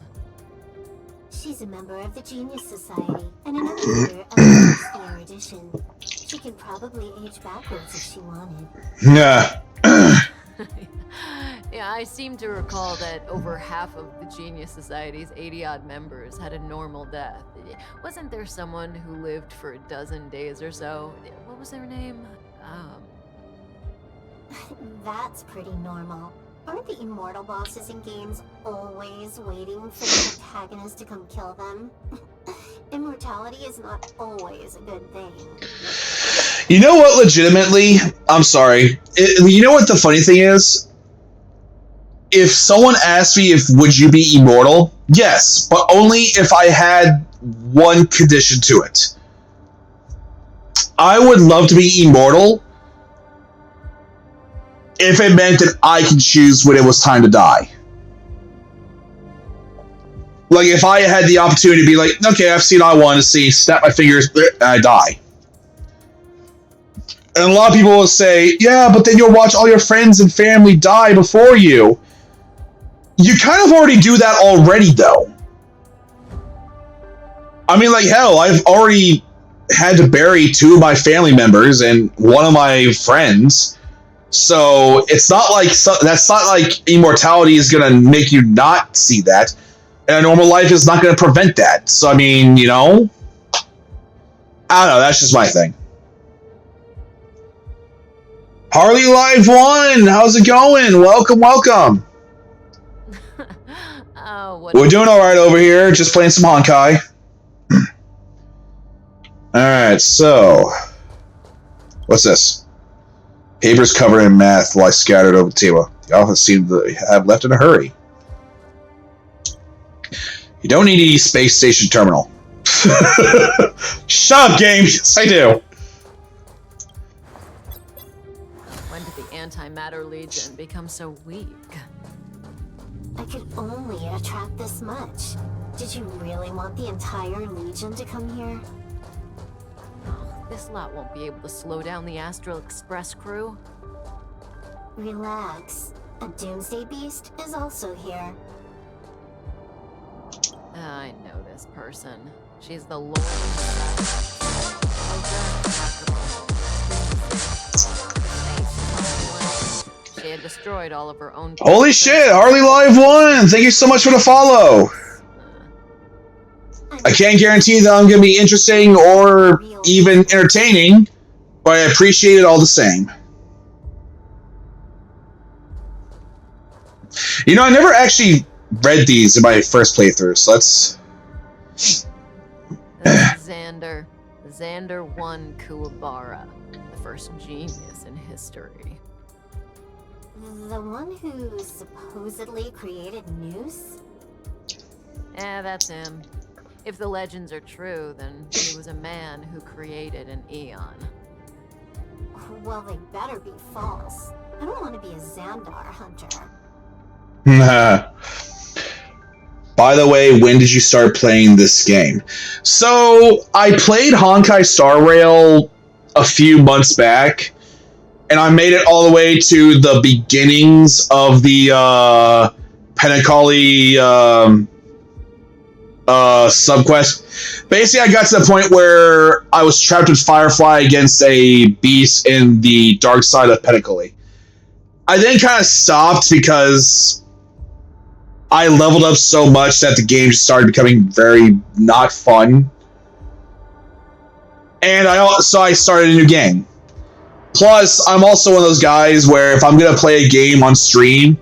Speaker 3: She's a member of the Genius Society and another member of the first year edition. She could probably age backwards if she wanted.
Speaker 1: Yeah.
Speaker 2: Yeah, I seem to recall that over half of the Genius Society's 80-odd members had a normal death. Wasn't there someone who lived for a dozen days or so? What was their name?
Speaker 3: That's pretty normal. Aren't the immortal bosses in games always waiting for the protagonist to come kill them? Immortality is not always a good thing.
Speaker 1: You know what, legitimately? I'm sorry. You know what the funny thing is? If someone asked me if would you be immortal, yes, but only if I had one condition to it. I would love to be immortal if it meant that I could choose when it was time to die. Like, if I had the opportunity to be like, okay, I've seen all I want to see, snap my fingers, and I die. And a lot of people will say, yeah, but then you'll watch all your friends and family die before you. You kind of already do that already, though. I mean, like, hell, I've already had to bury 2 of my family members and 1 of my friends. So it's not like that's not like immortality is going to make you not see that. And a normal life is not going to prevent that. So, I mean, you know, I don't know. That's just my thing. Harley Live 1, how's it going? Welcome, welcome. We're doing all right over here. Just playing some Honkai. All right, so what's this? Papers covered in math lie scattered over the table. The office seemed to have left in a hurry. You don't need a space station terminal. Shut up, game. Yes, I do.
Speaker 2: When did the Antimatter Legion become so weak?
Speaker 3: I could only attract this much. Did you really want the entire Legion to come here?
Speaker 2: Oh, this lot won't be able to slow down the Astral Express crew.
Speaker 3: Relax. A Doomsday Beast is also here.
Speaker 2: I know this person. She's the Lord. She had destroyed all of her own.
Speaker 1: Holy shit, Harley Live 1! Thank you so much for the follow! I can't guarantee that I'm going to be interesting or even entertaining, but I appreciate it all the same. You know, I never actually read these in my first playthrough, so let's...
Speaker 2: Xander. Xander 1 Kuwabara, the first genius in history.
Speaker 3: The one who supposedly created Noose?
Speaker 2: That's him. If the legends are true, then he was a man who created an Eon.
Speaker 3: Well, they better be false. I don't want to be a Xandar hunter.
Speaker 1: By the way, when did you start playing this game? So, I played Honkai Star Rail a few months back, and I made it all the way to the beginnings of the Penacoli subquest. Basically, I got to the point where I was trapped with Firefly against a beast in the dark side of Penacoli. I then kind of stopped because I leveled up so much that the game just started becoming very not fun. And so I started a new game. Plus, I'm also one of those guys where if I'm going to play a game on stream,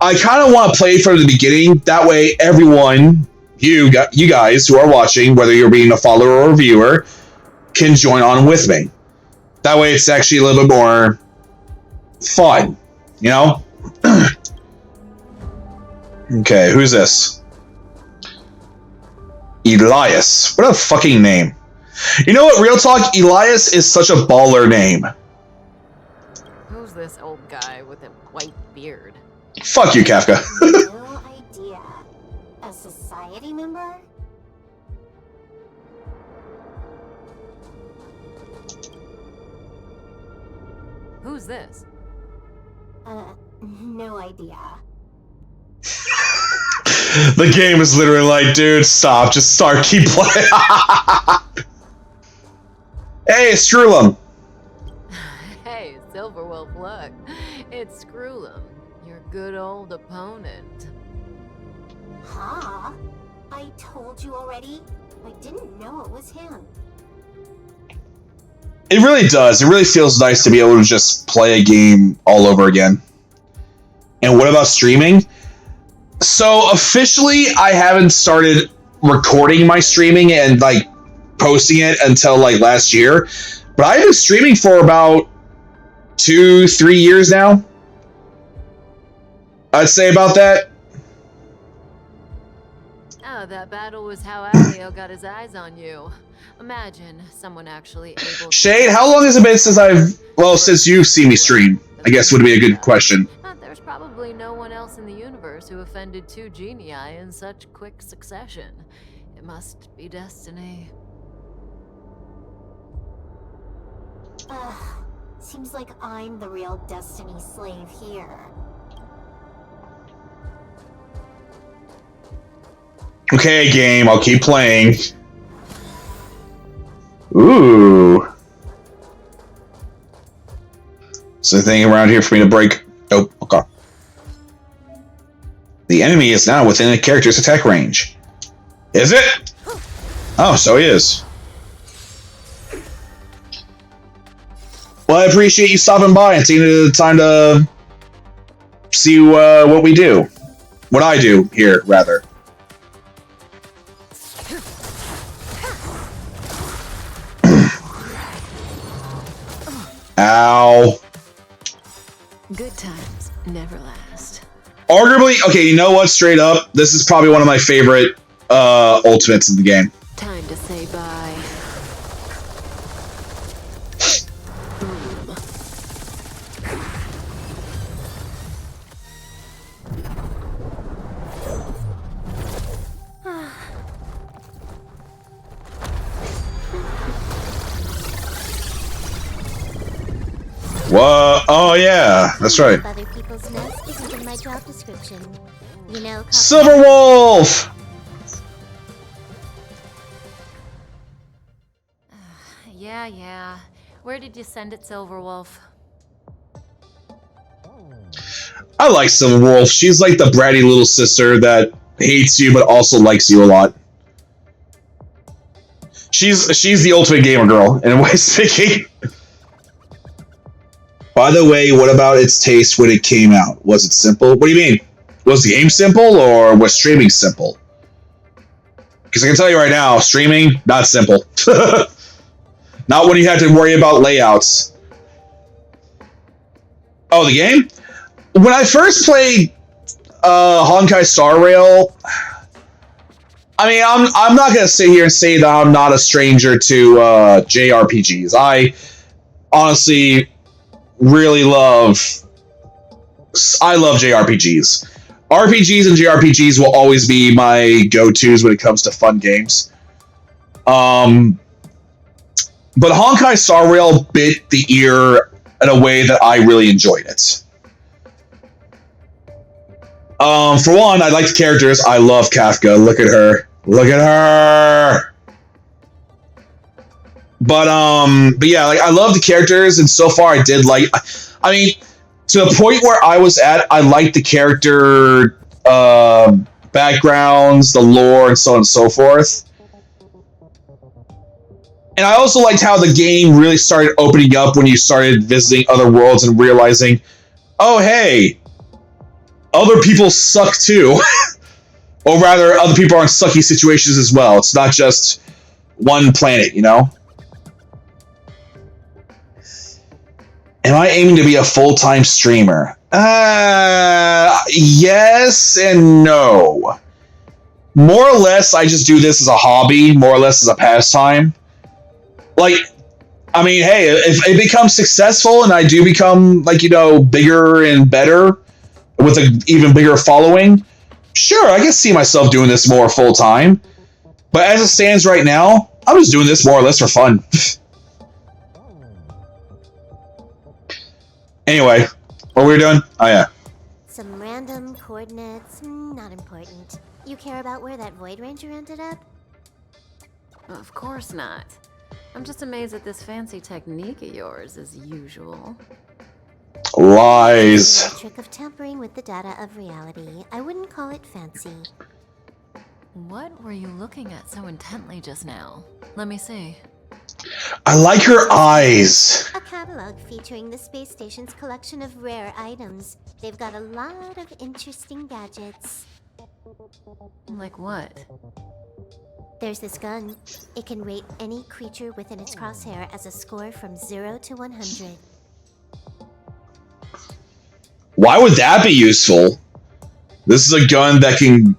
Speaker 1: I kind of want to play from the beginning. That way, everyone, you guys who are watching, whether you're being a follower or a viewer, can join on with me. That way, it's actually a little bit more fun, you know? Okay, who's this? Elias. What a fucking name. You know what, real talk, Elias is such a baller name.
Speaker 2: Who's this old guy with a white beard?
Speaker 1: Fuck you, Kafka.
Speaker 3: No idea. A society member?
Speaker 2: Who's this?
Speaker 3: No idea.
Speaker 1: The game is literally like, dude, stop. Just start. Keep playing. Hey, Screwlum.
Speaker 2: Hey, Silverwolf, look. It's Screwlum, your good old opponent.
Speaker 3: Huh? I told you already. I didn't know it was him.
Speaker 1: It really does. It really feels nice to be able to just play a game all over again. And what about streaming? So officially, I haven't started recording my streaming and like posting it until like last year, but I've been streaming for about 2-3 years now. I'd say about that.
Speaker 2: Oh, that battle was how Alio got his eyes on you. Imagine someone actually able to...
Speaker 1: Shade, how long has it been since you've seen me stream? I guess would be a good question.
Speaker 2: There's probably no one else in the universe who offended 2 genii in such quick succession. It must be destiny.
Speaker 3: Seems like I'm the real destiny slave here.
Speaker 1: Okay, game, I'll keep playing. Ooh. Is there anything around here for me to break? Oh, okay. The enemy is now within a character's attack range. Is it? Oh, so he is. Well, I appreciate you stopping by and taking the time to see what we do. What I do here, rather. Ow.
Speaker 2: Good times never last.
Speaker 1: Arguably, okay, you know what? Straight up, this is probably one of my favorite ultimates in the game.
Speaker 2: Time to say bye.
Speaker 1: What? Oh yeah, that's right.
Speaker 3: Other people's mess isn't in my job description. You know,
Speaker 1: Silverwolf!
Speaker 2: Yeah. Where did you send it, Silverwolf?
Speaker 1: I like Silverwolf. She's like the bratty little sister that hates you but also likes you a lot. She's the ultimate gamer girl, in a way speaking. By the way, what about its taste when it came out? Was it simple? What do you mean? Was the game simple or was streaming simple? Because I can tell you right now, streaming, not simple. Not when you have to worry about layouts. Oh, the game? When I first played Honkai Star Rail, I mean, I'm not gonna sit here and say that I'm not a stranger to JRPGs. I honestly really love JRPGs. RPGs and JRPGs will always be my go-tos when it comes to fun games. But Honkai Star Rail bit the ear in a way that I really enjoyed it. For one, I like the characters. I love Kafka. Look at her. Look at her. But yeah, like I love the characters, and so far I did like. I mean, to the point where I was at, I liked the character backgrounds, the lore, and so on and so forth. And I also liked how the game really started opening up when you started visiting other worlds and realizing, oh hey, other people suck too. Or rather, other people are in sucky situations as well. It's not just one planet, you know? Am I aiming to be a full-time streamer? Yes and no. More or less, I just do this as a hobby, more or less as a pastime. Like, I mean, hey, if it becomes successful and I do become, like, you know, bigger and better with an even bigger following, sure, I can see myself doing this more full-time. But as it stands right now, I'm just doing this more or less for fun. Anyway, what were we doing? Oh, yeah.
Speaker 3: some random coordinates, not important. You care about where that Void Ranger ended up?
Speaker 2: Of course not. I'm just amazed at this fancy technique of yours, as usual.
Speaker 1: Lies.
Speaker 3: A trick of tampering with the data of reality. I wouldn't call it fancy.
Speaker 2: What were you looking at so intently just now? Let me see.
Speaker 1: I like her eyes.
Speaker 3: A catalog featuring the space station's collection of rare items. They've got a lot of interesting gadgets.
Speaker 2: Like what?
Speaker 3: There's this gun. It can rate any creature within its crosshair as a score from 0 to 100.
Speaker 1: Why would that be useful? This is a gun that can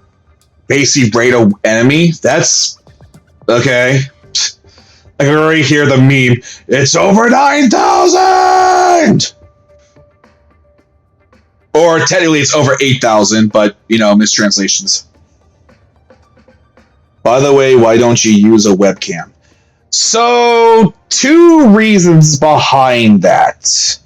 Speaker 1: basically rate an enemy? That's... okay. I can already hear the meme. It's over 9,000! Or technically it's over 8,000, but, you know, mistranslations. By the way, why don't you use a webcam? So, two reasons behind that.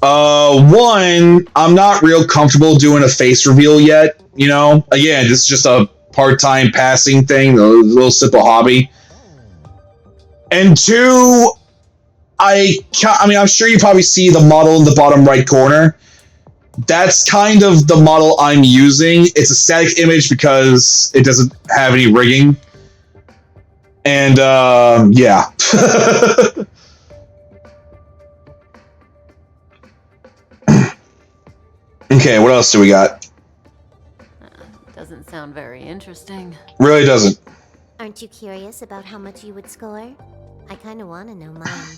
Speaker 1: One, I'm not real comfortable doing a face reveal yet, you know? Again, this is just a part-time passing thing, a little simple hobby. And two, I mean, I'm sure you probably see the model in the bottom right corner. That's kind of the model I'm using. It's a static image because it doesn't have any rigging. And, yeah. Okay, what else do we got?
Speaker 2: Doesn't sound very interesting.
Speaker 1: Really doesn't.
Speaker 3: Aren't you curious about how much you would score? I kind of want to know mine.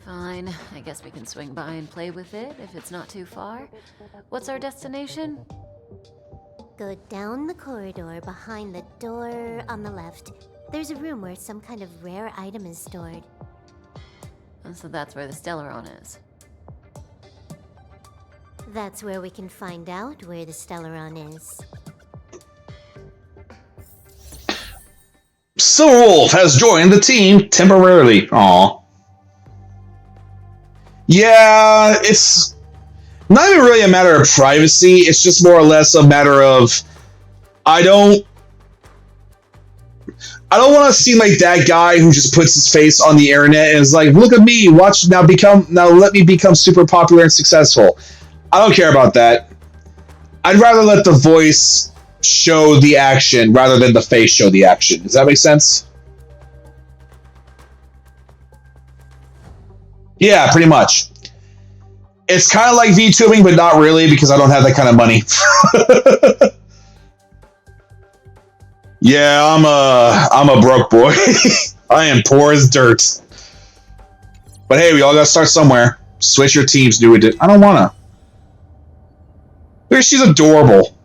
Speaker 2: Fine, I guess we can swing by and play with it if it's not too far. What's our destination?
Speaker 3: Go down the corridor behind the door on the left. There's a room where some kind of rare item is stored.
Speaker 2: So that's where the Stellaron is.
Speaker 3: That's where we can find out where the Stellaron is.
Speaker 1: Silverwolf has joined the team temporarily. Aw. Yeah, it's not even really a matter of privacy. It's just more or less a matter of I don't want to seem like that guy who just puts his face on the internet and is like, "Look at me, watch now let me become super popular and successful." I don't care about that. I'd rather let the voice show the action rather than the face show the action. Does that make sense? Yeah, pretty much. It's kind of like VTubing, but not really because I don't have that kind of money. Yeah, I'm a broke boy. I am poor as dirt. But hey, we all gotta start somewhere. Switch your teams, do it. I don't wanna. She's adorable.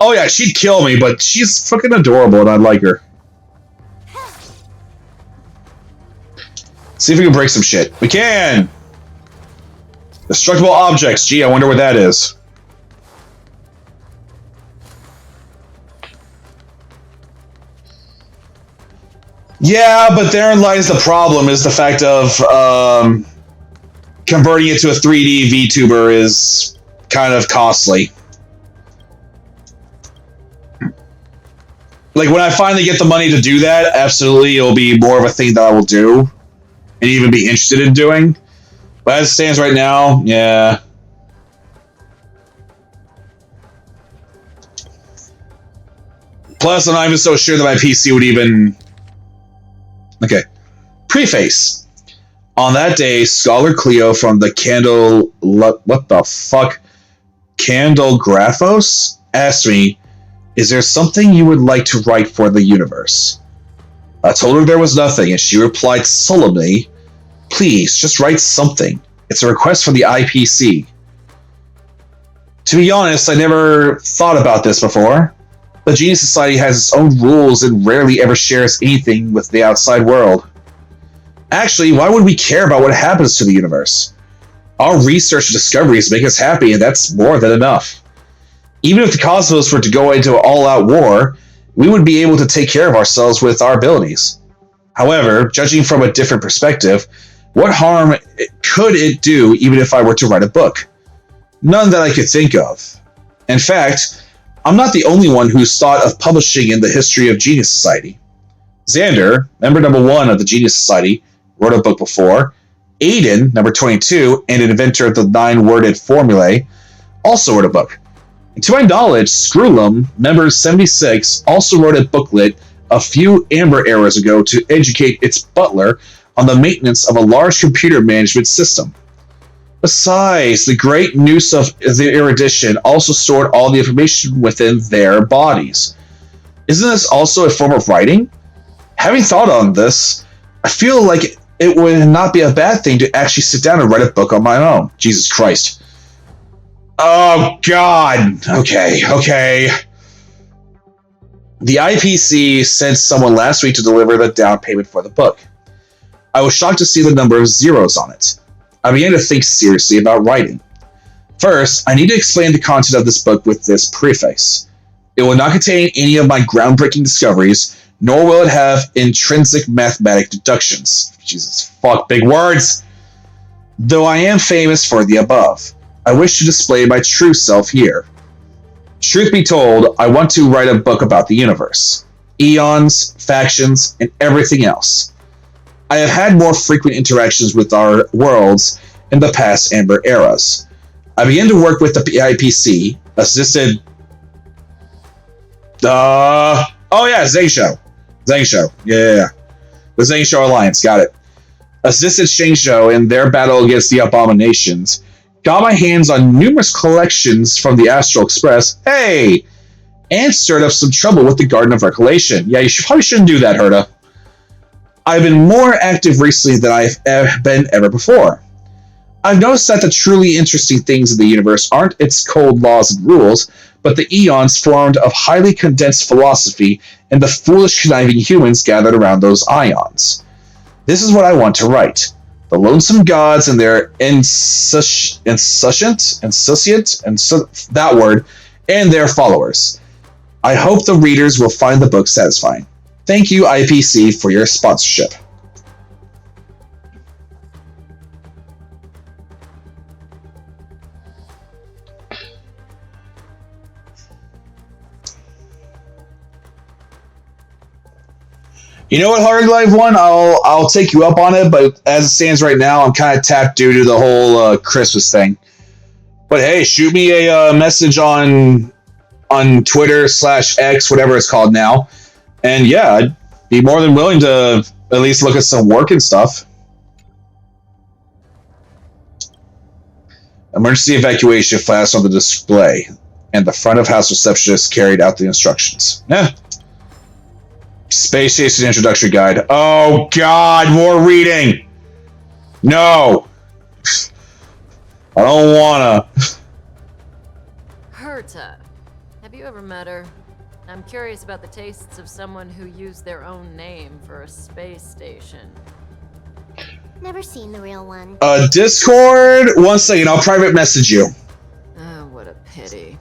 Speaker 1: Oh yeah, she'd kill me, but she's fucking adorable, and I like her. See if we can break some shit. We can! Destructible objects. Gee, I wonder what that is. Yeah, but therein lies the problem, is the fact of converting it to a 3D VTuber is kind of costly. Like, when I finally get the money to do that, absolutely, it'll be more of a thing that I will do and even be interested in doing. But as it stands right now, yeah. Plus, I'm not even so sure that my PC would even... Okay. Preface. On that day, Scholar Cleo from the what the fuck? Candlegraphos asked me, "Is there something you would like to write for the universe?" I told her there was nothing, and she replied solemnly, "Please, just write something. It's a request from the IPC." To be honest, I never thought about this before. The Genius Society has its own rules and rarely ever shares anything with the outside world. Actually, why would we care about what happens to the universe? Our research and discoveries make us happy, and that's more than enough. Even if the cosmos were to go into an all-out war, we would be able to take care of ourselves with our abilities. However, judging from a different perspective, what harm could it do even if I were to write a book? None that I could think of. In fact, I'm not the only one who's thought of publishing in the history of Genius Society. Xander, member number 1 of the Genius Society, wrote a book before. Aiden, number 22, and an inventor of the 9-worded formulae, also wrote a book. And to my knowledge, Screwlum, member 76, also wrote a booklet a few Amber eras ago to educate its butler on the maintenance of a large computer management system. Besides, the great Noose of the Erudition also stored all the information within their bodies. Isn't this also a form of writing? Having thought on this, I feel like it would not be a bad thing to actually sit down and write a book on my own. Jesus Christ. Oh, God. Okay. The IPC sent someone last week to deliver the down payment for the book. I was shocked to see the number of zeros on it. I began to think seriously about writing. First, I need to explain the content of this book with this preface. It will not contain any of my groundbreaking discoveries, nor will it have intrinsic mathematic deductions. Jesus fuck, big words! Though I am famous for the above, I wish to display my true self here. Truth be told, I want to write a book about the universe, eons, factions, and everything else. I have had more frequent interactions with our worlds in the past Amber eras. I began to work with the IPC, assisted... Zangsho. Yeah. The Zangsho Alliance, got it. Assisted Shangsho in their battle against the Abominations. Got my hands on numerous collections from the Astral Express. Hey! And stirred up some trouble with the Garden of Recollection. Yeah, probably shouldn't do that, Herta. I've been more active recently than I've been ever before. I've noticed that the truly interesting things in the universe aren't its cold laws and rules, but the eons formed of highly condensed philosophy and the foolish conniving humans gathered around those ions. This is what I want to write. The lonesome gods and their that word, and their followers. I hope the readers will find the book satisfying. Thank you, IPC, for your sponsorship. You know what, Hard Life 1? I'll take you up on it, but as it stands right now, I'm kind of tapped due to the whole Christmas thing. But hey, shoot me a message on Twitter/X, whatever it's called now. And yeah, I'd be more than willing to at least look at some work and stuff. Emergency evacuation flashed on the display, and the front of house receptionist carried out the instructions. Space Station Introductory Guide. Oh God, more reading. No, I don't wanna.
Speaker 2: Herta. Have you ever met her? I'm curious about the tastes of someone who used their own name for a space station.
Speaker 3: Never seen the real one.
Speaker 1: Discord. 1 second, I'll private message you.
Speaker 2: Oh, what a pity.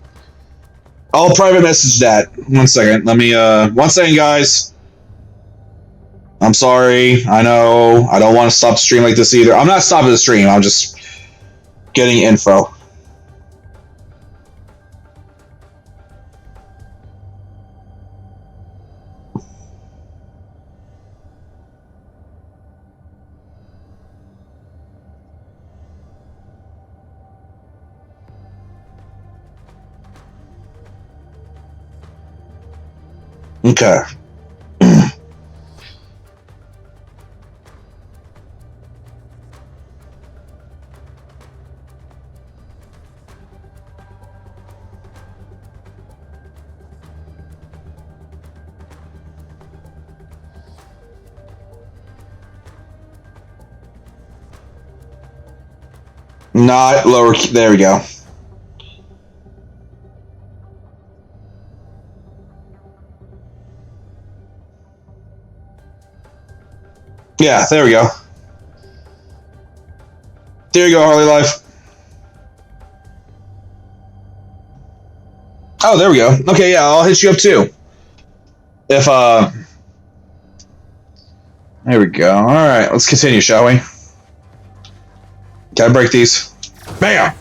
Speaker 1: I'll private message that. 1 second. Let me. 1 second, guys. I'm sorry. I know. I don't want to stop the stream like this either. I'm not stopping the stream. I'm just getting info. Okay. Not lower. There we go. Yeah, there we go. There you go, Harley Life. Oh, there we go. Okay, yeah, I'll hit you up too. If, there we go. Alright, let's continue, shall we? Gotta break these. Bam!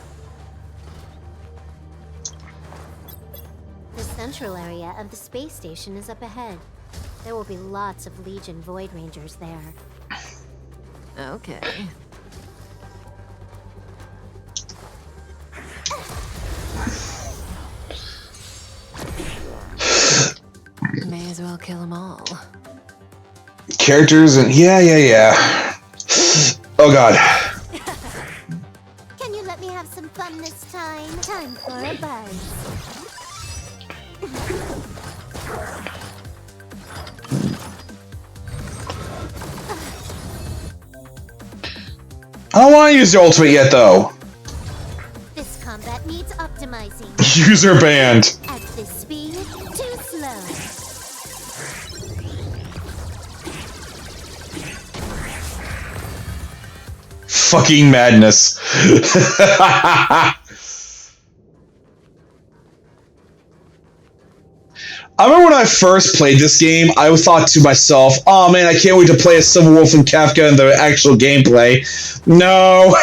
Speaker 3: The central area of the space station is up ahead. There will be lots of Legion Void Rangers there.
Speaker 2: Okay. May as well kill them all.
Speaker 1: Characters and yeah. Oh God.
Speaker 3: Can you let me have some fun this time? Time for a buzz.
Speaker 1: I don't want to use the ultimate yet, though.
Speaker 3: This combat needs optimizing.
Speaker 1: User banned.
Speaker 3: At this speed, too slow.
Speaker 1: Fucking madness. I remember when I first played this game, I thought to myself, oh man, I can't wait to play as Civil Wolf and Kafka in the actual gameplay. No!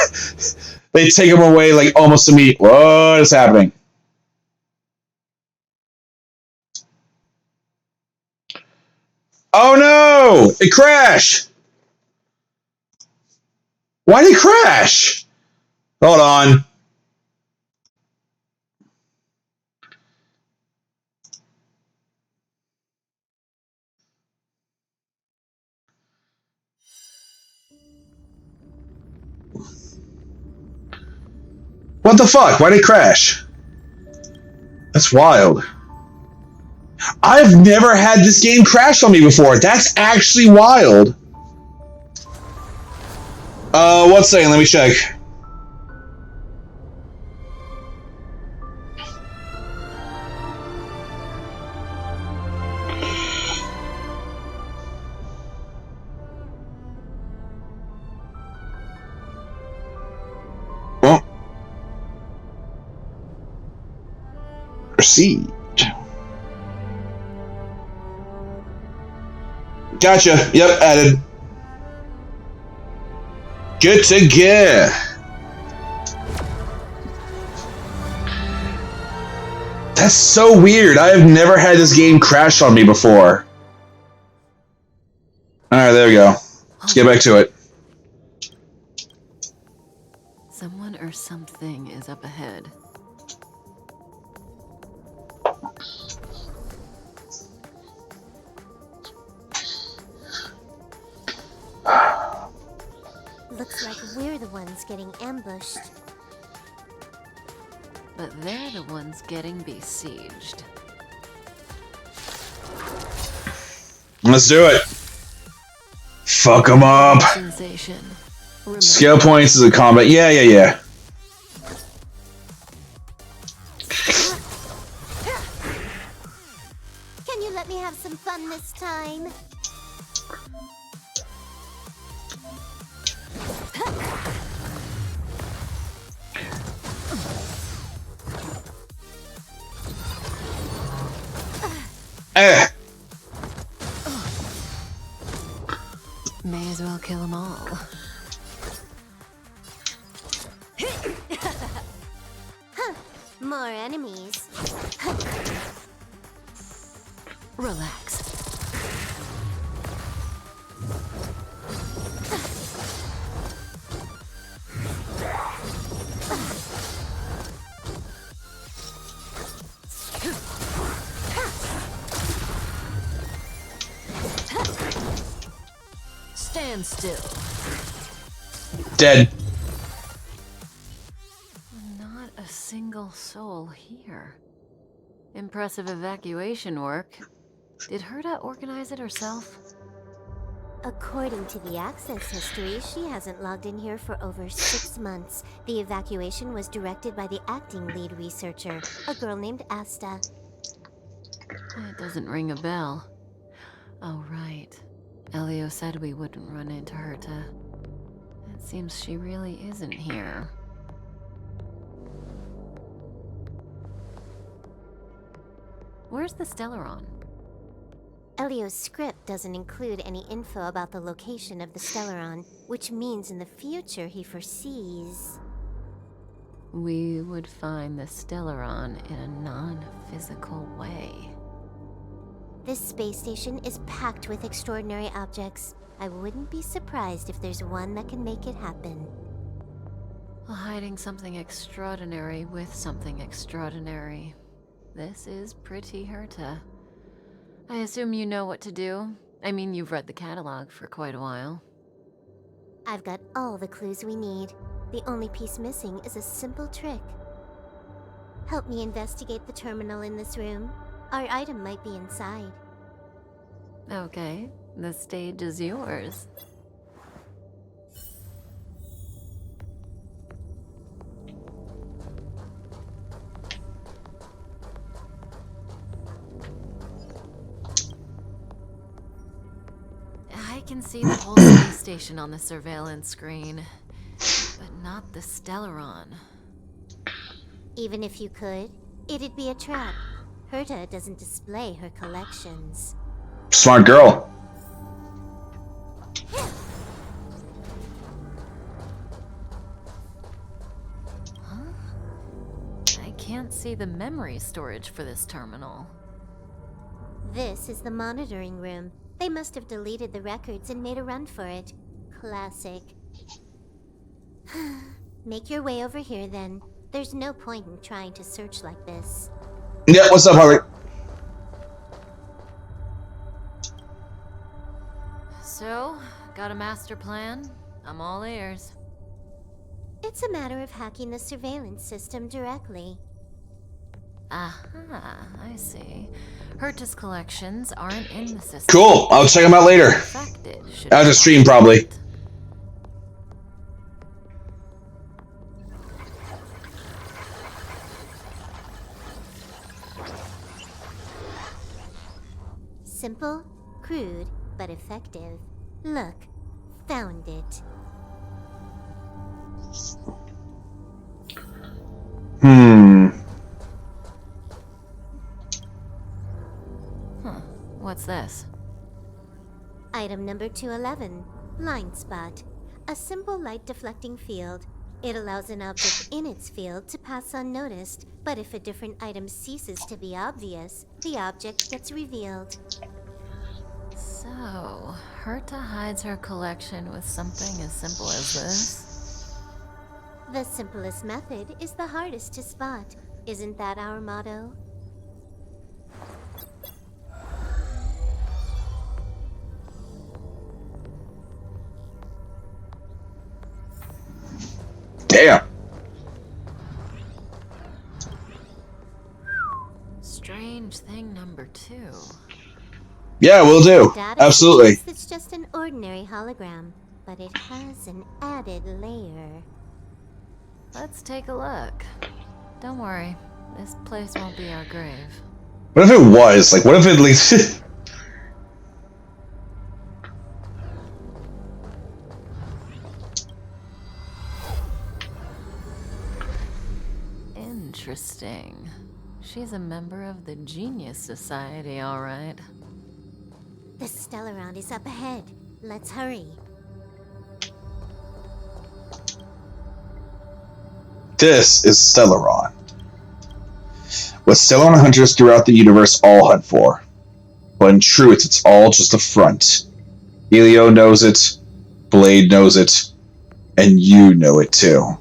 Speaker 1: They take them away like almost immediately. What is happening? Oh no! It crashed! Why did it crash? Hold on. What the fuck? Why did it crash? That's wild. I've never had this game crash on me before. That's actually wild. 1 second, let me check. Well, proceed. Gotcha. Yep, added. Good to go. That's so weird. I have never had this game crash on me before. Alright, there we go. Let's get back to it.
Speaker 2: Someone or something is up ahead.
Speaker 3: Looks like we're the ones getting ambushed.
Speaker 2: But they're the ones getting besieged.
Speaker 1: Let's do it. Fuck them up.
Speaker 2: Sensation.
Speaker 1: Skill points is a combat. Yeah.
Speaker 3: Can you let me have some fun this time?
Speaker 1: Eh.
Speaker 2: May as well kill them all.
Speaker 3: More enemies.
Speaker 2: Relax. Stand still.
Speaker 1: Dead.
Speaker 2: Not a single soul here. Impressive evacuation work. Did Herta organize it herself?
Speaker 3: According to the access history, she hasn't logged in here for over 6 months. The evacuation was directed by the acting lead researcher, a girl named Asta.
Speaker 2: It doesn't ring a bell. Oh, right. Elio said we wouldn't run into Herta. It seems she really isn't here. Where's the Stellaron?
Speaker 3: Elio's script doesn't include any info about the location of the Stellaron, which means in the future he foresees...
Speaker 2: We would find the Stellaron in a non-physical way.
Speaker 3: This space station is packed with extraordinary objects. I wouldn't be surprised if there's one that can make it happen.
Speaker 2: Well, hiding something extraordinary with something extraordinary. This is pretty Herta. I assume you know what to do. I mean, you've read the catalog for quite a while.
Speaker 3: I've got all the clues we need. The only piece missing is a simple trick. Help me investigate the terminal in this room. Our item might be inside.
Speaker 2: Okay, the stage is yours. I can see the whole space station on the surveillance screen, but not the Stellaron.
Speaker 3: Even if you could, it'd be a trap. Herta doesn't display her collections.
Speaker 1: Smart girl.
Speaker 2: Huh? I can't see the memory storage for this terminal.
Speaker 3: This is the monitoring room. They must have deleted the records and made a run for it. Classic. Make your way over here then. There's no point in trying to search like this.
Speaker 1: Yeah, what's up, Harley?
Speaker 2: So, got a master plan? I'm all ears.
Speaker 3: It's a matter of hacking the surveillance system directly.
Speaker 2: Aha, I see. Herta's collections aren't in the system.
Speaker 1: Cool, I'll check them out later.
Speaker 2: Affected, should
Speaker 1: After
Speaker 2: be
Speaker 1: stream, probably.
Speaker 2: confident.
Speaker 3: Simple, crude, but effective. Look, found it.
Speaker 2: Huh, what's this?
Speaker 3: Item number 211, Line Spot. A simple light deflecting field. It allows an object in its field to pass unnoticed, but if a different item ceases to be obvious, the object gets revealed.
Speaker 2: So So, Herta hides her collection with something as simple as this?
Speaker 3: The simplest method is the hardest to spot. Isn't that our motto?
Speaker 1: Damn.
Speaker 2: Strange thing number 2.
Speaker 1: Yeah, we'll do.
Speaker 3: Data
Speaker 1: Absolutely.
Speaker 3: suggests it's just an ordinary hologram, but it has an added layer.
Speaker 2: Let's take a look. Don't worry, this place won't be our grave.
Speaker 1: What if it was? Like, what if it least...
Speaker 2: Interesting. She's a member of the Genius Society, all right.
Speaker 3: The Stellaron is up ahead. Let's hurry.
Speaker 1: This is Stellaron. What Stellaron hunters throughout the universe all hunt for. But in truth, it's all just a front. Elio knows it, Blade knows it, and you know it too.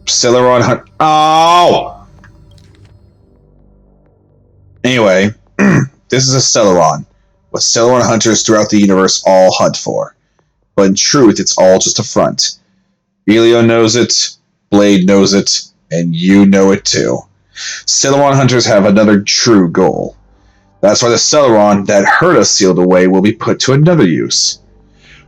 Speaker 1: Stellaron hunt... Oh! Anyway, this is a Stellaron. What Stellaron hunters throughout the universe all hunt for. But in truth, it's all just a front. Elio knows it, Blade knows it, and you know it too. Stellaron hunters have another true goal. That's why the Stellaron that Herta sealed away will be put to another use.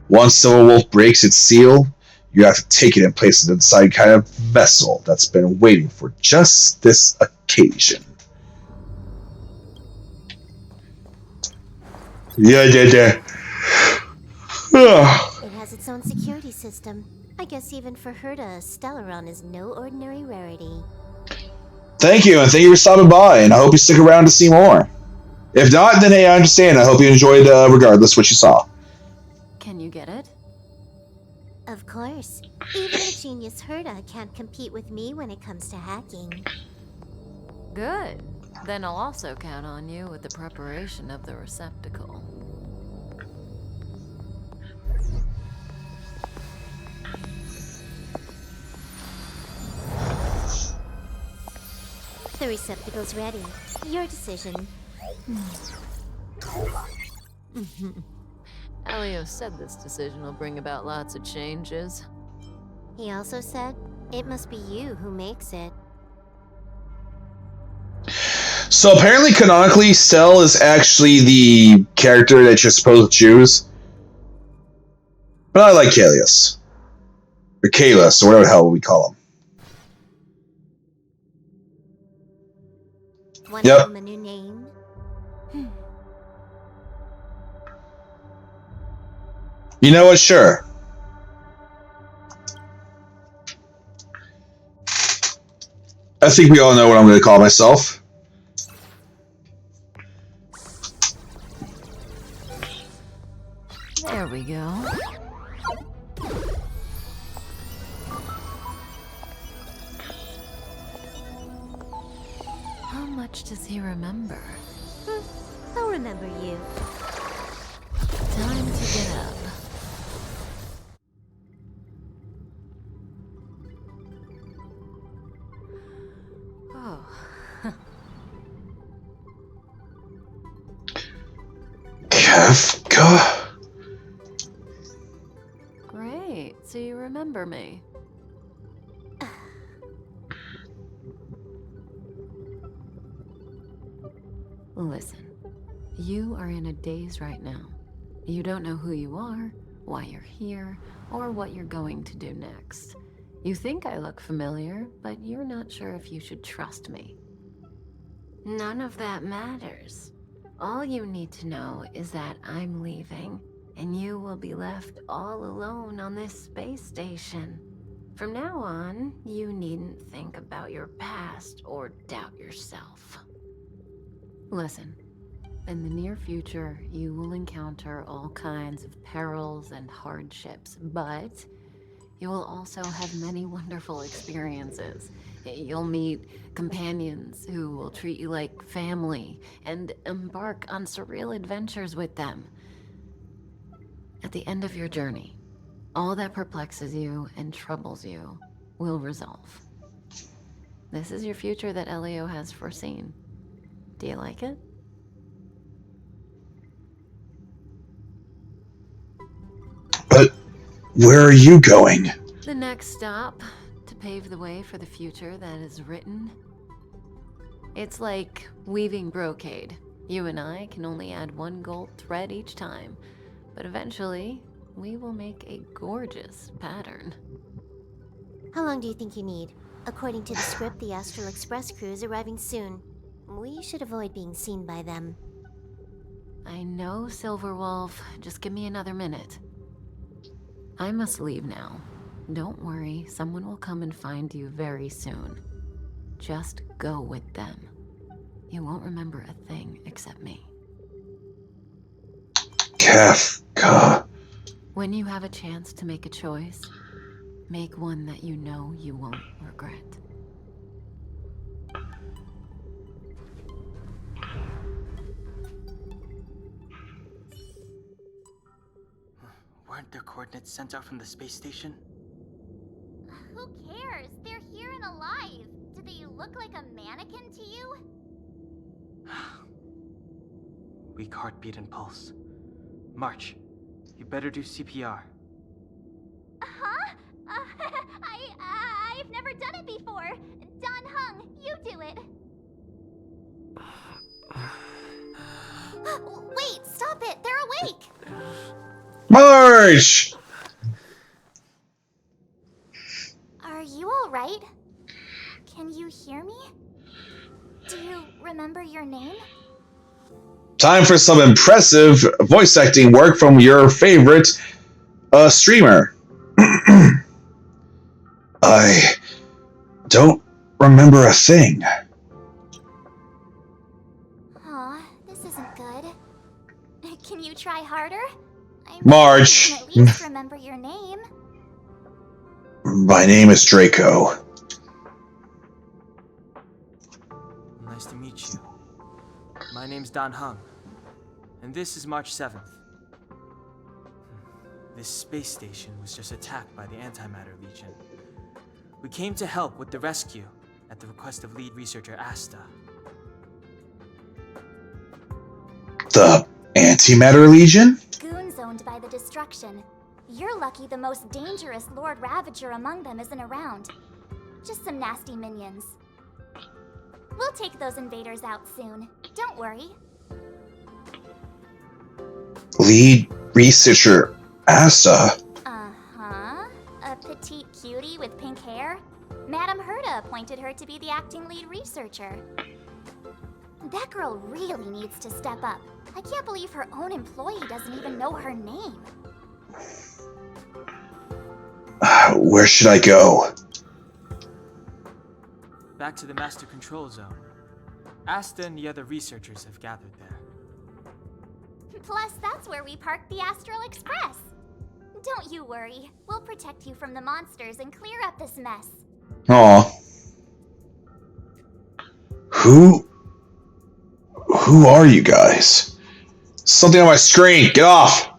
Speaker 1: Once Silver Wolf breaks its seal, you have to take it and place it inside kind of vessel that's been waiting for just this occasion. Yeah.
Speaker 3: It has its own security system. I guess even for Herta, Stellaron is no ordinary rarity.
Speaker 1: Thank you, and thank you for stopping by, and I hope you stick around to see more. If not, then hey, I understand. I hope you enjoyed regardless what you saw.
Speaker 2: Can you get it?
Speaker 3: Of course. Even the genius Herta can't compete with me when it comes to hacking.
Speaker 2: Good. Then I'll also count on you with the preparation of the receptacle.
Speaker 3: The receptacle's ready. Your decision.
Speaker 2: Elio said this decision will bring about lots of changes.
Speaker 3: He also said, it must be you who makes it.
Speaker 1: So apparently, canonically, Stell is actually the character that you're supposed to choose. But I like Kalius. Or Kalis, or whatever the hell we call him.
Speaker 3: Want to
Speaker 1: Yep.
Speaker 3: give him a new name?
Speaker 1: You know what? Sure. I think we all know what I'm going to call myself.
Speaker 2: There we go. How much does he remember?
Speaker 3: I'll remember you.
Speaker 2: Time to get up. Oh.
Speaker 1: Kafka?
Speaker 2: Great, so you remember me. Listen, you are in a daze right now. You don't know who you are, why you're here, or what you're going to do next. You think I look familiar, but you're not sure if you should trust me. None of that matters. All you need to know is that I'm leaving, and you will be left all alone on this space station. From now on, you needn't think about your past or doubt yourself. Listen, in the near future, you will encounter all kinds of perils and hardships, but you will also have many wonderful experiences. You'll meet companions who will treat you like family and embark on surreal adventures with them. At the end of your journey, all that perplexes you and troubles you will resolve. This is your future that Elio has foreseen. Do you like it?
Speaker 1: But where are you going?
Speaker 2: The next stop, to pave the way for the future that is written. It's like weaving brocade. You and I can only add one gold thread each time, but eventually, we will make a gorgeous pattern.
Speaker 3: How long do you think you need? According to the script, the Astral Express crew is arriving soon. We should avoid being seen by them.
Speaker 2: I know, Silverwolf. Just give me another minute. I must leave now. Don't worry, someone will come and find you very soon. Just go with them. You won't remember a thing except me.
Speaker 1: Kafka.
Speaker 2: When you have a chance to make a choice, make one that you know you won't regret.
Speaker 4: Weren't their coordinates sent out from the space station?
Speaker 5: Who cares? They're here and alive. Do they look like a mannequin to you?
Speaker 4: Weak heartbeat and pulse. March, you better do CPR.
Speaker 5: Huh? I've never done it before. Don Hung, you do it. Wait, stop it. They're awake.
Speaker 1: March!
Speaker 5: Are you all right? Can you hear me? Do you remember your name?
Speaker 1: Time for some impressive voice acting work from your favorite streamer. I don't remember a thing.
Speaker 5: Aw, this isn't good. Can you try harder?
Speaker 1: March.
Speaker 5: I can at least remember your name.
Speaker 1: My name is Draco.
Speaker 4: Nice to meet you. My name's Don Hung, and this is March 7th. This space station was just attacked by the Antimatter Legion. We came to help with the rescue at the request of lead researcher Asta.
Speaker 1: The Antimatter Legion?
Speaker 5: Goons owned by the destruction. You're lucky the most dangerous Lord Ravager among them isn't around. Just some nasty minions. We'll take those invaders out soon. Don't worry.
Speaker 1: Lead researcher Asta?
Speaker 5: Uh-huh. A petite cutie with pink hair? Madame Herta appointed her to be the acting lead researcher. That girl really needs to step up. I can't believe her own employee doesn't even know her name.
Speaker 1: Where should I go?
Speaker 4: Back to the Master Control Zone. Asta and the other researchers have gathered there.
Speaker 5: Plus, that's where we parked the Astral Express. Don't you worry. We'll protect you from the monsters and clear up this mess.
Speaker 1: Aw. Who are you guys? Something on my screen. Get off.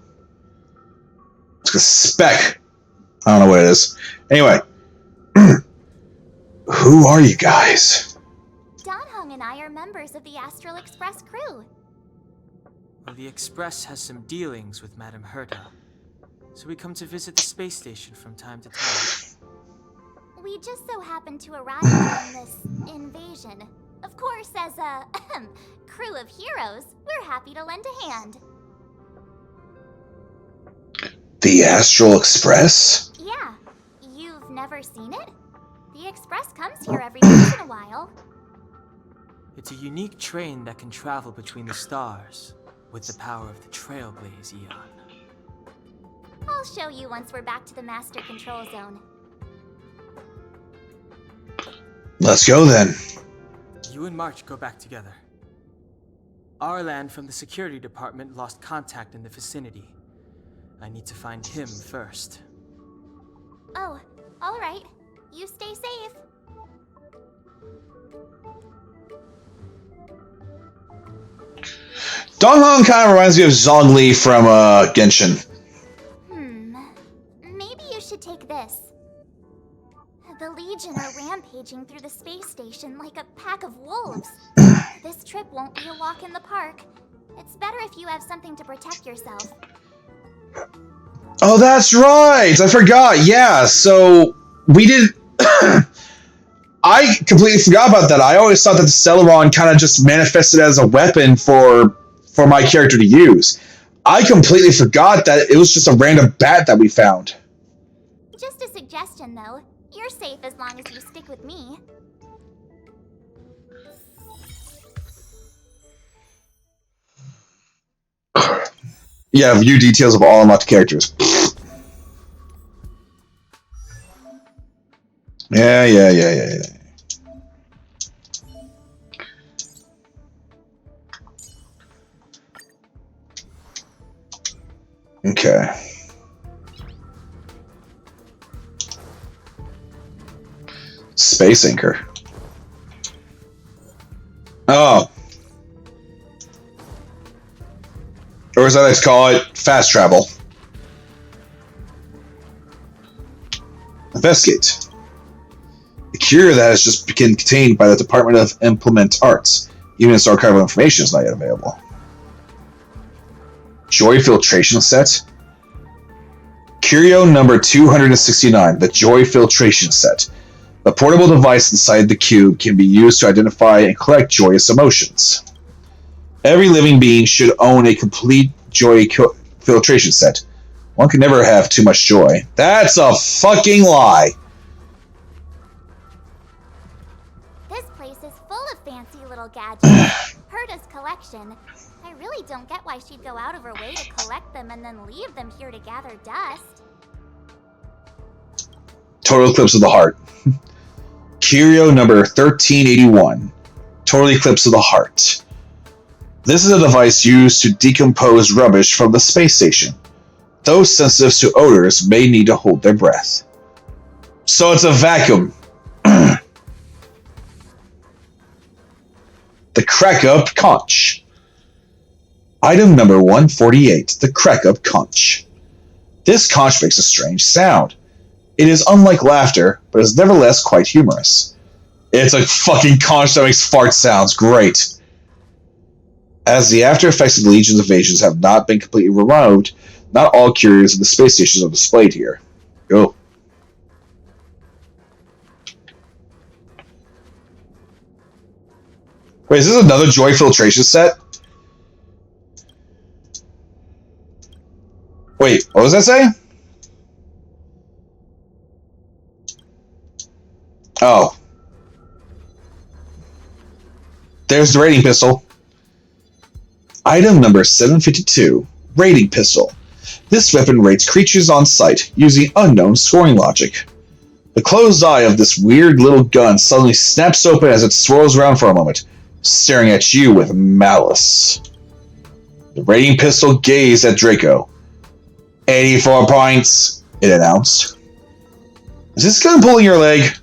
Speaker 1: It's a speck. I don't know what it is. Anyway. Who are you guys?
Speaker 5: Don Hung and I are members of the Astral Express crew.
Speaker 4: Well, the Express has some dealings with Madame Herta, so we come to visit the space station from time to time.
Speaker 5: We just so happened to arrive during this invasion. Of course, as a crew of heroes, we're happy to lend a hand.
Speaker 1: The Astral Express?
Speaker 5: Yeah, you've never seen it? The Express comes here every once in a while.
Speaker 4: It's a unique train that can travel between the stars with the power of the Trailblazer Eon.
Speaker 5: I'll show you once we're back to the Master Control Zone.
Speaker 1: Let's go then.
Speaker 4: You and March go back together. Arlan from the security department lost contact in the vicinity. I need to find him first.
Speaker 5: Oh, all right. You stay safe.
Speaker 1: Don Hong kind of reminds me of Zhongli from Genshin.
Speaker 5: rampaging through the space station like a pack of wolves. This trip won't be a walk in the park. It's better if you have something to protect yourself.
Speaker 1: Oh, that's right. I forgot. Yeah, so we did. I completely forgot about that. I always thought that the Celeron kind of just manifested as a weapon for my character to use. I completely forgot that it was just a random bat that we found.
Speaker 5: Just a suggestion, though. You're safe as long as you stick with me.
Speaker 1: Yeah, view details of all unlocked characters. Yeah. Okay. Space Anchor. Oh. Or as I like to call it, fast travel. Investigate. The cure that has just been contained by the Department of Implement Arts. Even its archival information is not yet available. Joy Filtration Set. Curio number 269, the Joy Filtration Set. The portable device inside the cube can be used to identify and collect joyous emotions. Every living being should own a complete joy filtration set. One can never have too much joy. That's a fucking lie.
Speaker 5: This place is full of fancy little gadgets. Herta's collection. I really don't get why she'd go out of her way to collect them and then leave them here to gather dust.
Speaker 1: Total Eclipse of the Heart. Curio number 1381. Total Eclipse of the Heart. This is a device used to decompose rubbish from the space station. Those sensitive to odors may need to hold their breath. So it's a vacuum. The Crack-Up Conch. Item number 148, the Crack-Up Conch. This conch makes a strange sound. It is unlike laughter, but is nevertheless quite humorous. It's a fucking conch that makes fart sounds. Great. As the after effects of the Legion's invasions have not been completely removed, not all curios of the space stations are displayed here. Go. Wait, is this another Joy Filtration set? Wait, what was that say? Oh. There's the raiding pistol. Item number 752, Raiding Pistol. This weapon rates creatures on sight, using unknown scoring logic. The closed eye of this weird little gun suddenly snaps open as it swirls around for a moment, staring at you with malice. The Raiding Pistol gazed at Draco. 84 points, it announced. Is this gun pulling your leg?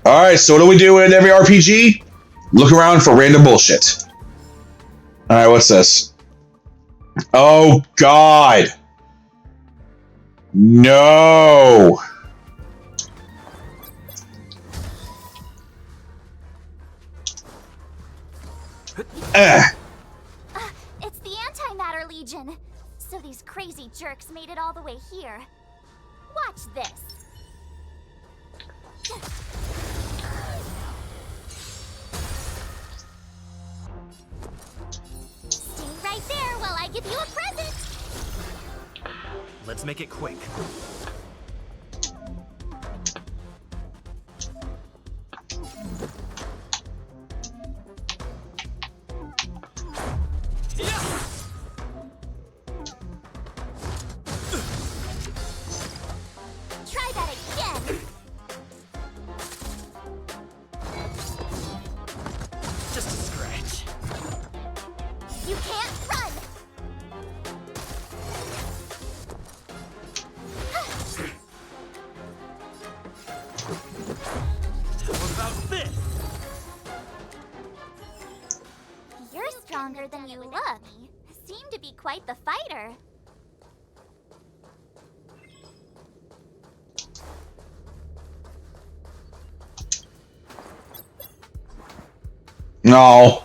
Speaker 1: Alright, so what do we do in every RPG? Look around for random bullshit. Alright, what's this? Oh, God. No.
Speaker 5: It's the Antimatter Legion. So these crazy jerks made it all the way here. Watch this. Stay right there while I give you a present.
Speaker 6: Let's make it quick.
Speaker 5: Try that again.
Speaker 6: Just a scratch.
Speaker 5: You can't run.
Speaker 6: What about this?
Speaker 5: You're stronger than you look. seem to be quite the fighter.
Speaker 1: No.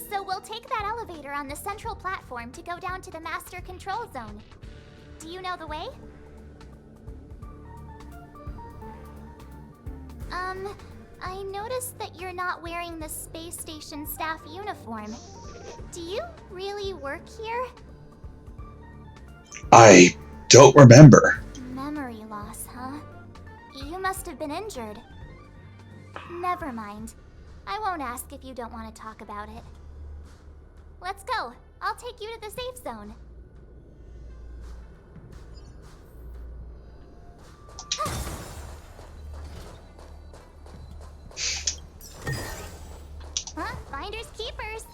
Speaker 5: So we'll take that elevator on the central platform to go down to the master control zone. Do you know the way? I noticed that you're not wearing the space station staff uniform. Do you really work here?
Speaker 1: I don't remember.
Speaker 5: Memory loss, huh? You must have been injured. Never mind. I won't ask if you don't want to talk about it. Let's go. I'll take you to the safe zone. Huh? Finders keepers.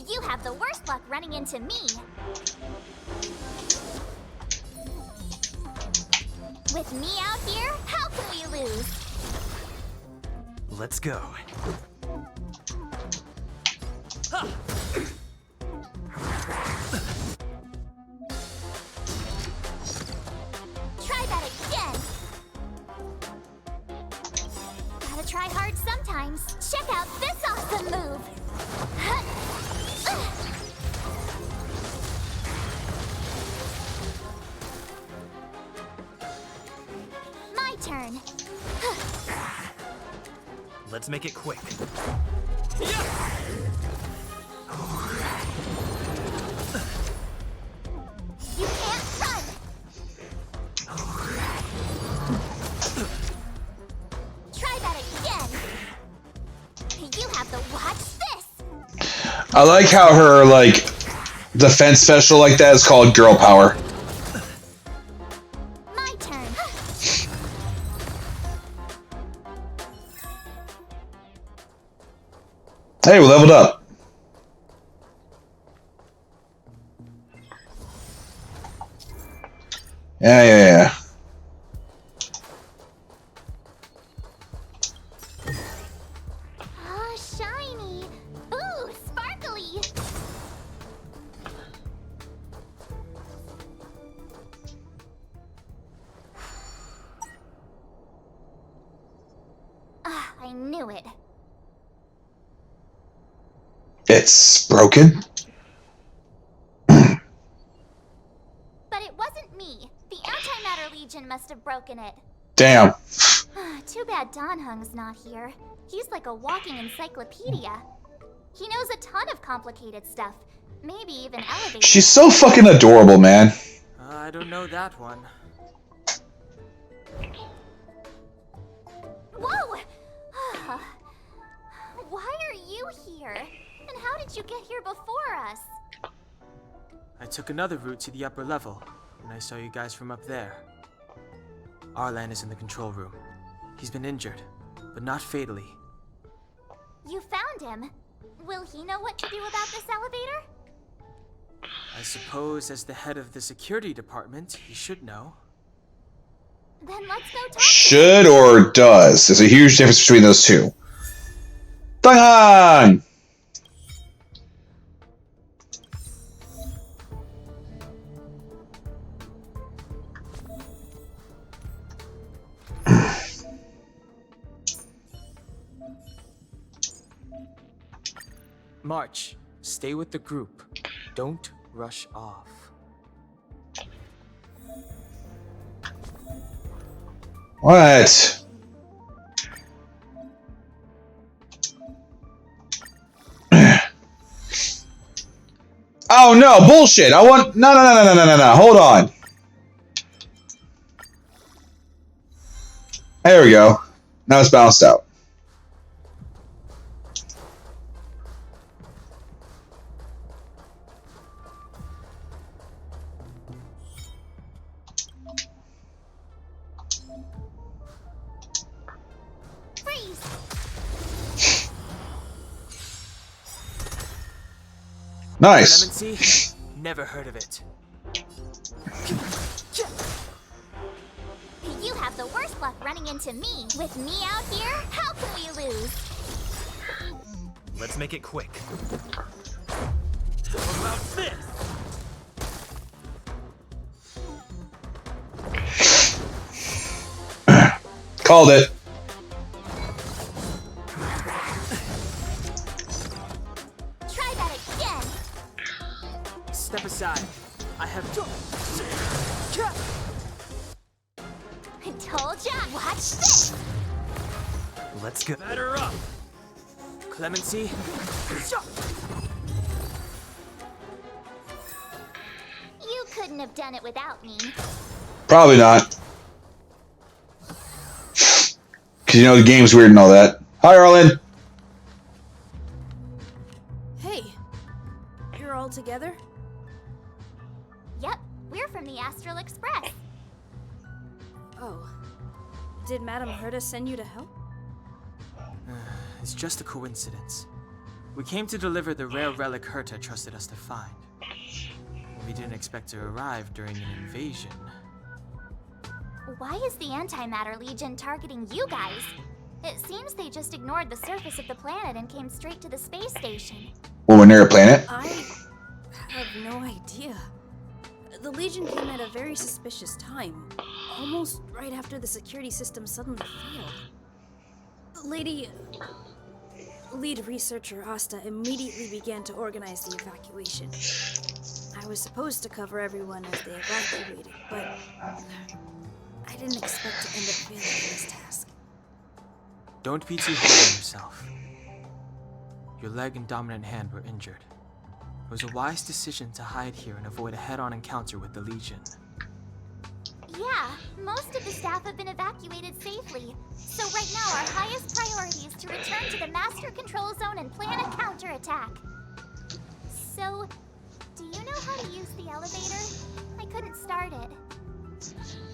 Speaker 5: You have the worst luck running into me. With me out here, how can we lose?
Speaker 6: Let's go.
Speaker 5: Try that again. Gotta try hard sometimes. Check out this awesome move. My turn.
Speaker 6: Let's make it quick.
Speaker 5: You can't run. Try that again. You have to watch this.
Speaker 1: I like how her, like, defense special like that is called Girl Power.
Speaker 5: My turn.
Speaker 1: Hey, we leveled up. Yeah.
Speaker 5: Ah, shiny. Ooh, sparkly. Ah, I knew it.
Speaker 1: It's broken.
Speaker 5: But it wasn't me. The Antimatter Legion must have broken it.
Speaker 1: Damn.
Speaker 5: Too bad Don Hung's not here. He's like a walking encyclopedia. He knows a ton of complicated stuff. Maybe even elevators.
Speaker 1: She's so fucking adorable, man.
Speaker 4: I don't know that one.
Speaker 5: Whoa! Why are you here? And how did you get here before us?
Speaker 4: I took another route to the upper level, and I saw you guys from up there. Arlan is in the control room. He's been injured, but not fatally.
Speaker 5: You found him. Will he know what to do about this elevator?
Speaker 4: I suppose as the head of the security department, he should know.
Speaker 5: Then let's go talk.
Speaker 1: Should or does. There's a huge difference between those two. Dang!
Speaker 4: March, stay with the group. Don't rush off.
Speaker 1: What? Oh no, bullshit. I want no. Hold on. There we go. Now it's balanced out. Nice.
Speaker 4: Clemency? Never heard of it.
Speaker 5: You have the worst luck running into me. With me out here, how can we lose?
Speaker 6: Let's make it quick.
Speaker 4: How about this?
Speaker 1: Called it.
Speaker 5: Try that again.
Speaker 4: Step aside. I have.
Speaker 5: Told ya. Watch this.
Speaker 6: Let's go.
Speaker 4: Batter up. Clemency?
Speaker 5: You couldn't have done it without me.
Speaker 1: Probably not. Because you know the game's weird and all that. Hi, Arlen.
Speaker 7: Hey, you're all together?
Speaker 5: Yep, we're from the Astral Express.
Speaker 7: Oh. Did Madame Herta send you to help?
Speaker 4: It's just a coincidence. We came to deliver the rare relic Herta trusted us to find. We didn't expect to arrive during an invasion.
Speaker 5: Why is the Antimatter Legion targeting you guys? It seems they just ignored the surface of the planet and came straight to the space station.
Speaker 1: Well, we're near a planet.
Speaker 7: I have no idea. The Legion came at a very suspicious time, almost right after the security system suddenly failed. Lead researcher Asta immediately began to organize the evacuation. I was supposed to cover everyone as they evacuated, but I didn't expect to end up failing in this task.
Speaker 4: Don't be too hard on yourself. Your leg and dominant hand were injured. It was a wise decision to hide here and avoid a head-on encounter with the Legion.
Speaker 5: Yeah, most of the staff have been evacuated safely. So right now our highest priority is to return to the Master Control Zone and plan a counterattack. So, do you know how to use the elevator? I couldn't start it.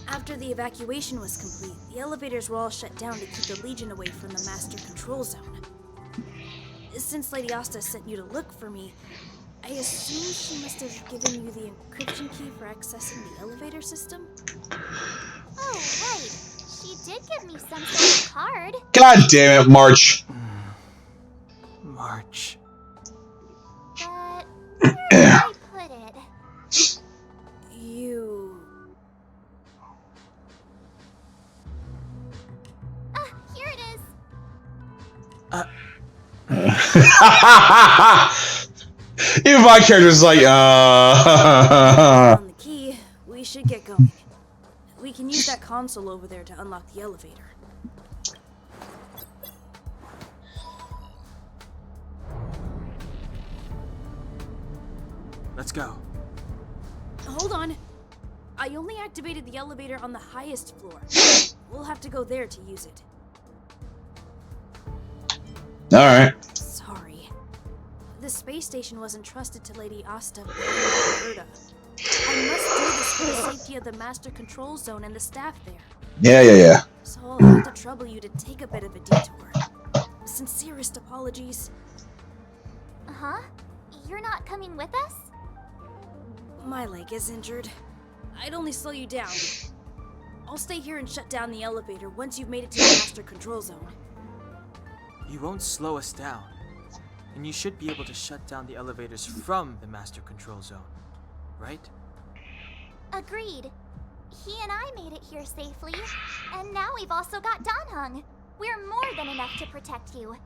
Speaker 7: After the evacuation was complete, the elevators were all shut down to keep the Legion away from the Master Control Zone. Since Lady Asta sent you to look for me, I assume she must have given you the encryption key for accessing the elevator system?
Speaker 5: Oh, right. She did give me some sort of card.
Speaker 1: God damn it, March.
Speaker 4: March.
Speaker 5: But where did I put it?
Speaker 7: You...
Speaker 5: Here it is.
Speaker 1: Even my character's like,
Speaker 7: on the key, we should get going. We can use that console over there to unlock the elevator.
Speaker 4: Let's go.
Speaker 7: Hold on. I only activated the elevator on the highest floor. We'll have to go there to use it.
Speaker 1: Alright.
Speaker 7: Sorry. The space station was entrusted to Lady Asta by Herta. I must do this for the safety of the Master Control Zone and the staff there.
Speaker 1: Yeah.
Speaker 7: So I'll have to trouble you to take a bit of a detour. Sincerest apologies.
Speaker 5: Huh? You're not coming with us?
Speaker 7: My leg is injured. I'd only slow you down. I'll stay here and shut down the elevator once you've made it to the Master Control Zone.
Speaker 4: You won't slow us down. And you should be able to shut down the elevators from the Master Control Zone, right?
Speaker 5: Agreed. He and I made it here safely, and now we've also got Danhung. We're more than enough to protect you.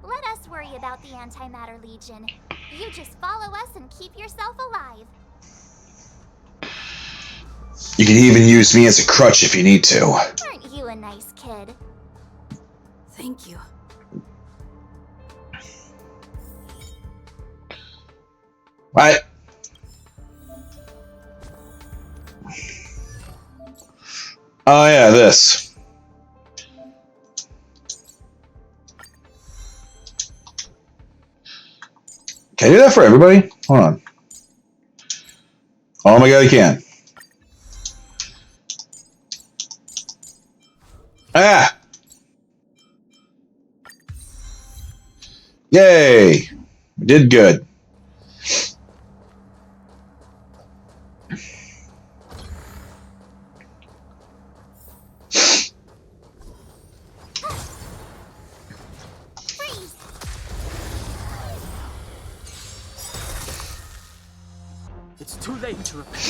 Speaker 5: Let us worry about the Antimatter Legion. You just follow us and keep yourself alive.
Speaker 1: You can even use me as a crutch if you need to.
Speaker 5: Aren't you a nice kid?
Speaker 7: Thank you.
Speaker 1: Right. Oh yeah, this. Can I do that for everybody? Hold on. Oh my god, I can. Ah! Yay! We did good.
Speaker 5: Freeze!
Speaker 4: It's too late to repair.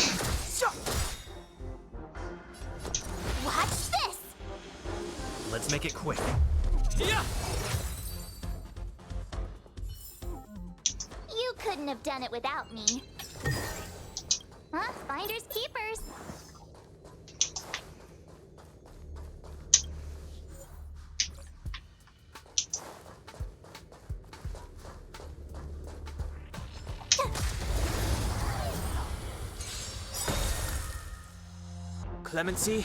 Speaker 5: Watch this!
Speaker 6: Let's make it quick.
Speaker 5: You couldn't have done it without me. Huh? Finders keepers.
Speaker 4: Clemency?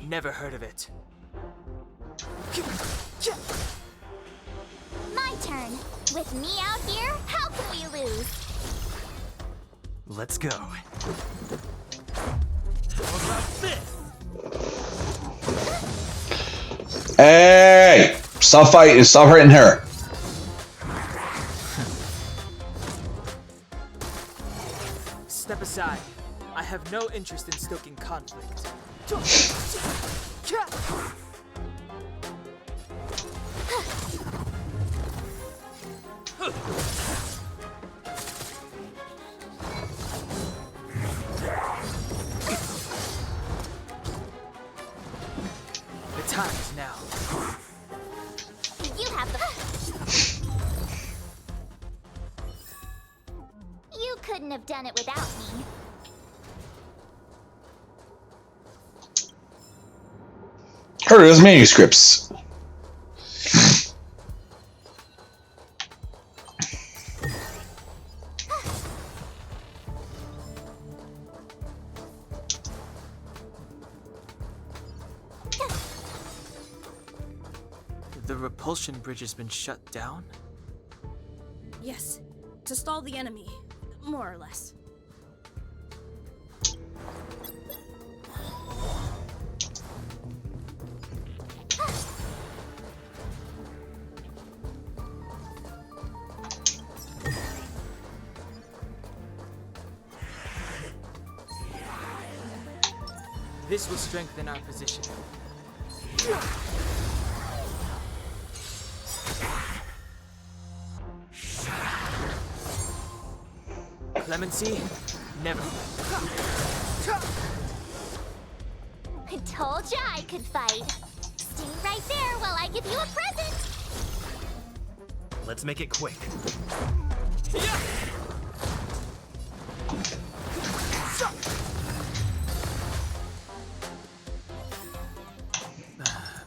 Speaker 4: Never heard of it.
Speaker 5: My turn. With me out here, how can we lose?
Speaker 6: Let's go.
Speaker 1: Hey! Stop fighting. Stop hurting her.
Speaker 4: Step aside. I have no interest in stoking conflict. The time is now.
Speaker 5: You have the... You couldn't have done it without me.
Speaker 1: Heard of those manuscripts.
Speaker 4: The repulsion bridge has been shut down?
Speaker 7: Yes, to stall the enemy, more or less.
Speaker 4: This will strengthen our position. Clemency? Never.
Speaker 5: I told ya I could fight. Stay right there while I give you a present.
Speaker 6: Let's make it quick.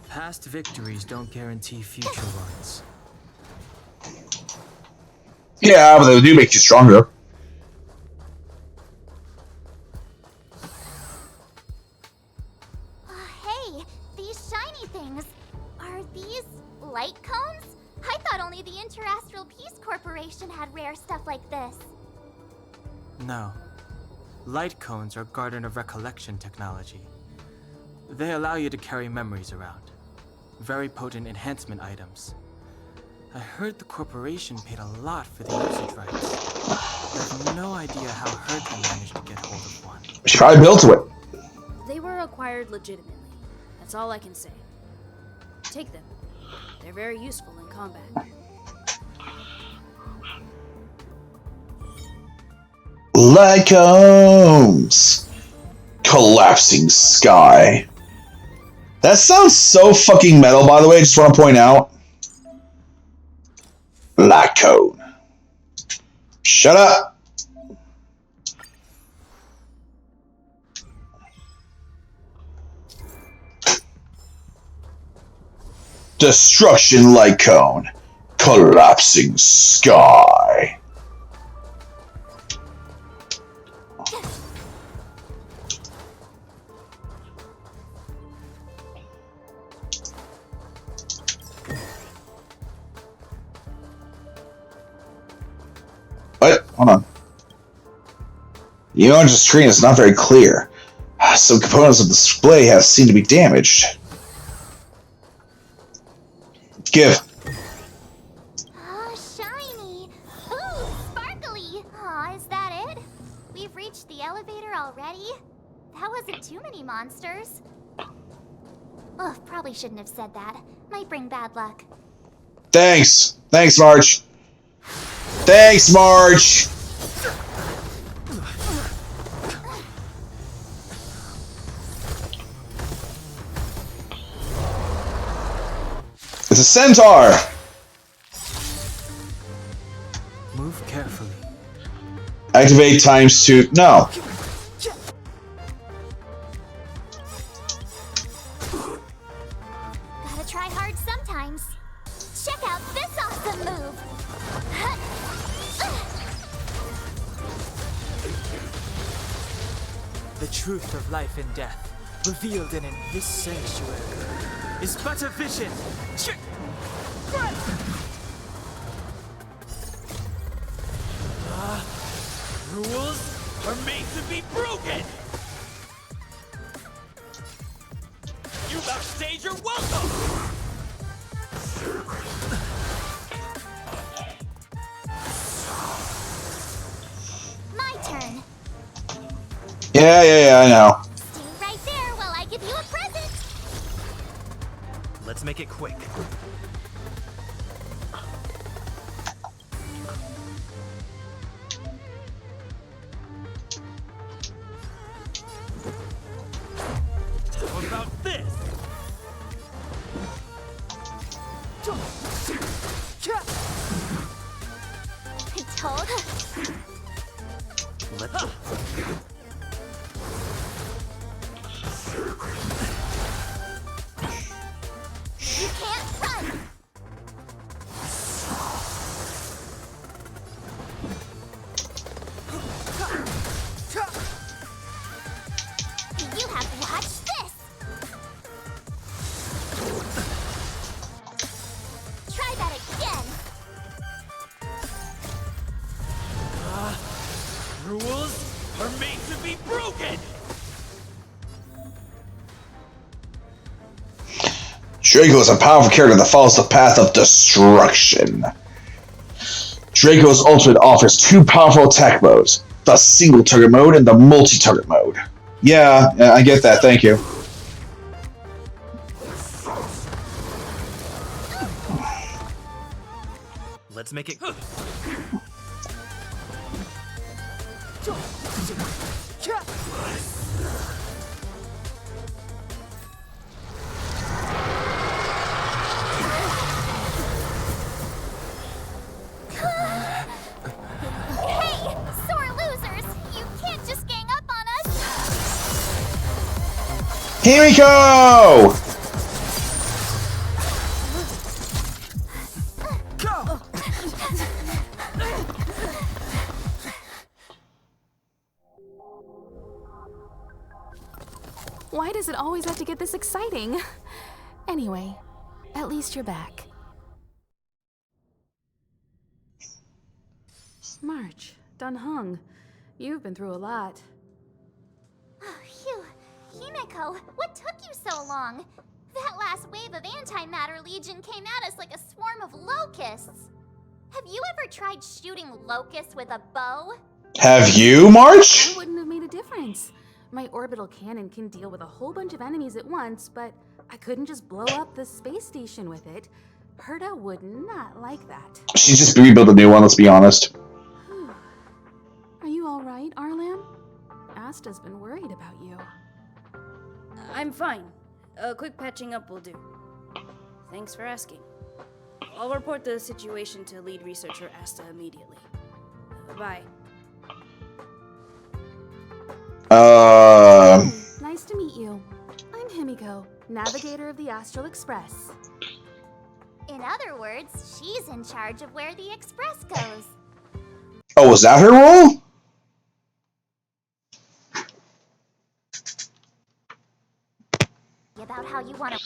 Speaker 4: Past victories don't guarantee future ones.
Speaker 1: Yeah, but they do make you stronger.
Speaker 5: Hey, these shiny things. Are these light cones? I thought only the Interastral Peace Corporation had rare stuff like this.
Speaker 4: No. Light cones are Garden of Recollection technology. They allow you to carry memories around. Very potent enhancement items. I heard the corporation paid a lot for the usage rights. I have no idea how Herta managed to get hold of one.
Speaker 1: She probably built it.
Speaker 7: They were acquired legitimately. That's all I can say. Take them. They're very useful in combat.
Speaker 1: Lycones! Collapsing sky. That sounds so fucking metal, by the way, just want to point out. Lycone. Shut up! Destruction Lycone. Collapsing sky. What? Hold on. The image on the screen is not very clear. Some components of the display have seemed to be damaged. Give.
Speaker 5: Oh, shiny! already? That wasn't too many monsters. Ugh, probably shouldn't have said that. Might bring bad luck.
Speaker 1: Thanks. Thanks, March. Thanks, March. It's a centaur.
Speaker 4: Move carefully.
Speaker 1: Activate ×2. No.
Speaker 5: Gotta try hard sometimes. Check out this awesome move!
Speaker 4: The truth of life and death, revealed in this sanctuary, is but a vision.
Speaker 6: Rules are made to be broken! You upstage your welcome!
Speaker 5: My turn.
Speaker 1: Yeah, I know.
Speaker 5: Stay right there while I give you a present.
Speaker 6: Let's make it quick. How about this?
Speaker 5: I told.
Speaker 6: Let's
Speaker 5: You can't run. You have to watch this. Try that again.
Speaker 6: Rules are made to be broken!
Speaker 1: Draco is a powerful character that follows the path of destruction. Draco's ultimate offers two powerful attack modes, the single target mode and the multi-target mode. Yeah, I get that, thank you.
Speaker 6: Let's make it.
Speaker 5: Hey, sore losers! You can't just gang up on us.
Speaker 1: Himiko!
Speaker 8: Why does it always have to get this exciting? Anyway, at least you're back. March, Dunhung, you've been through a lot.
Speaker 5: Phew. Himeko, what took you so long? That last wave of Antimatter Legion came at us like a swarm of locusts. Have you ever tried shooting locusts with a bow?
Speaker 1: Have you, March?
Speaker 8: That wouldn't have made a difference. My orbital cannon can deal with a whole bunch of enemies at once, but I couldn't just blow up the space station with it. Herta would not like that.
Speaker 1: She just rebuilt a new one, let's be honest.
Speaker 8: Are you alright, Arlam? Asta's been worried about you.
Speaker 7: I'm fine. A quick patching up will do. Thanks for asking. I'll report the situation to lead researcher Asta immediately. Bye.
Speaker 8: Nice to meet you. I'm Himiko, navigator of the Astral Express.
Speaker 5: In other words, she's in charge of where the express goes.
Speaker 1: Oh, was that her role?
Speaker 5: About how you want to.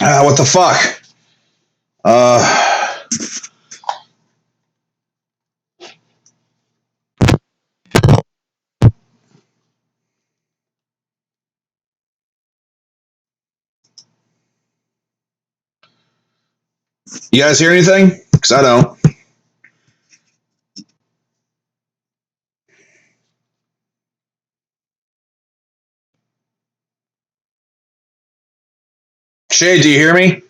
Speaker 1: What the fuck? You guys hear anything? Because I don't. Shay, do you hear me?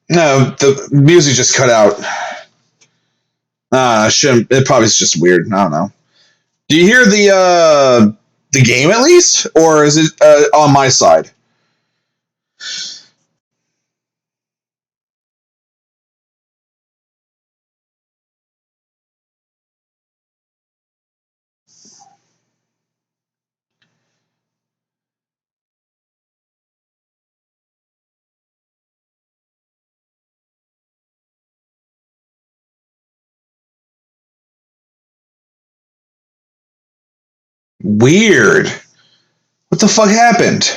Speaker 1: No, the music just cut out. Shouldn't. It probably is just weird. I don't know. Do you hear the game at least, or is it on my side? Weird. What the fuck happened?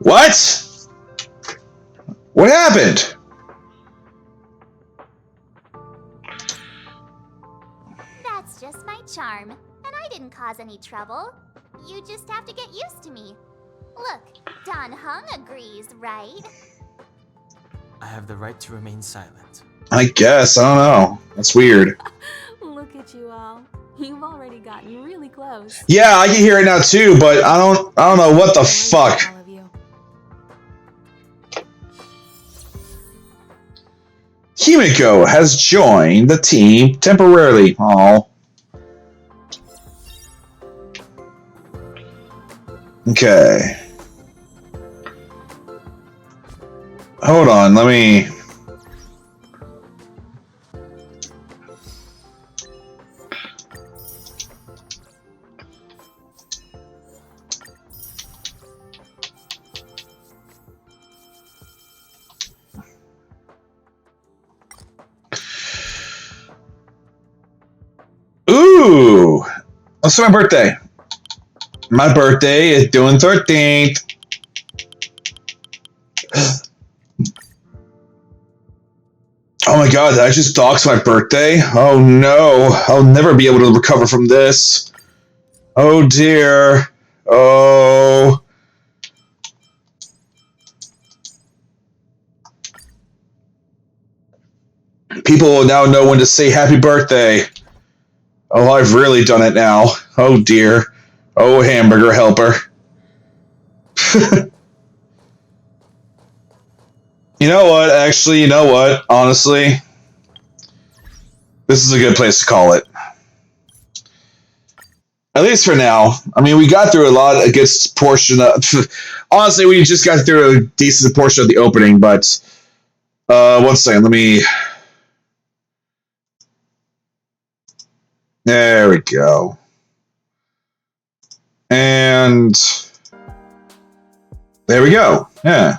Speaker 1: What? What happened?
Speaker 5: That's just my charm, and I didn't cause any trouble. You just have to get used to me. Look, Don Hung agrees, right?
Speaker 4: I have the right to remain silent.
Speaker 1: I guess. I don't know. That's weird.
Speaker 8: Look at you all. You've already gotten really close.
Speaker 1: Yeah, I can hear it now too, but I don't know what the fuck.
Speaker 8: All of you.
Speaker 1: Himiko has joined the team temporarily. Oh. Okay. Hold on, let me... Ooh! That's my birthday. My birthday is June 13th. Oh my god, did I just dox my birthday? Oh no, I'll never be able to recover from this. Oh dear. Oh. People will now know when to say happy birthday. Oh, I've really done it now. Oh dear. Oh, hamburger helper. You know what? Actually, you know what? Honestly, this is a good place to call it. At least for now. I mean, we got through a lot, a good portion of... Honestly, we just got through a decent portion of the opening, but... one second, let me... There we go. And... There we go. Yeah.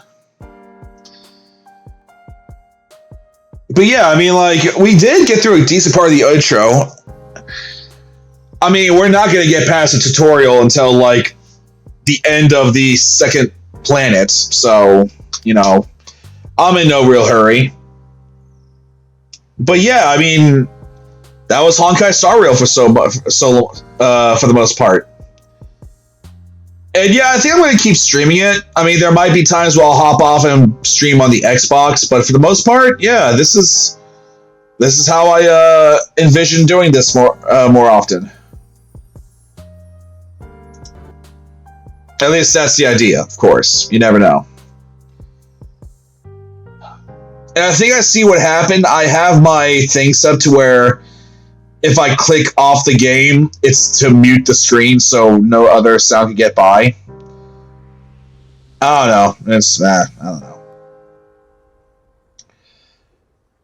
Speaker 1: But yeah, I mean, like, we did get through a decent part of the intro. I mean, we're not going to get past the tutorial until, like, the end of the second planet. So, you know, I'm in no real hurry. But yeah, I mean, that was Honkai Star Rail for for the most part. And yeah, I think I'm going to keep streaming it. I mean, there might be times where I'll hop off and stream on the Xbox, but for the most part, yeah, this is how I envision doing this more often. At least that's the idea, of course. You never know. And I think I see what happened. I have my thing set to where if I click off the game, it's to mute the screen so no other sound can get by. I don't know. I don't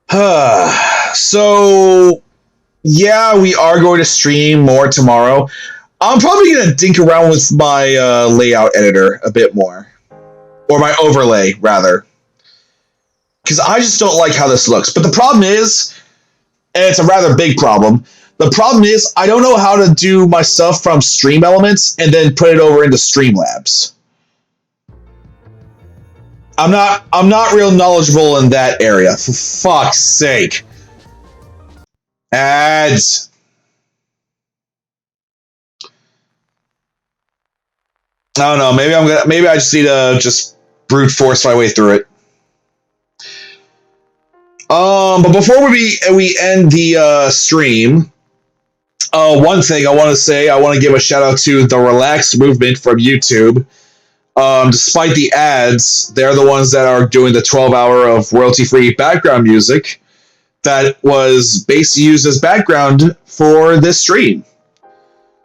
Speaker 1: know. So, yeah, we are going to stream more tomorrow. I'm probably going to dink around with my layout editor a bit more. Or my overlay, rather. Because I just don't like how this looks. But the problem is, and it's a rather big problem, the problem is I don't know how to do my stuff from Stream Elements and then put it over into Streamlabs. I'm not real knowledgeable in that area, for fuck's sake. Ads. I don't know. Maybe I just need to just brute force my way through it. But before we end the stream, one thing I want to say, I want to give a shout out to the Relaxed Movement from YouTube. Despite the ads, they're the ones that are doing the 12-hour of royalty-free background music that was basically used as background for this stream.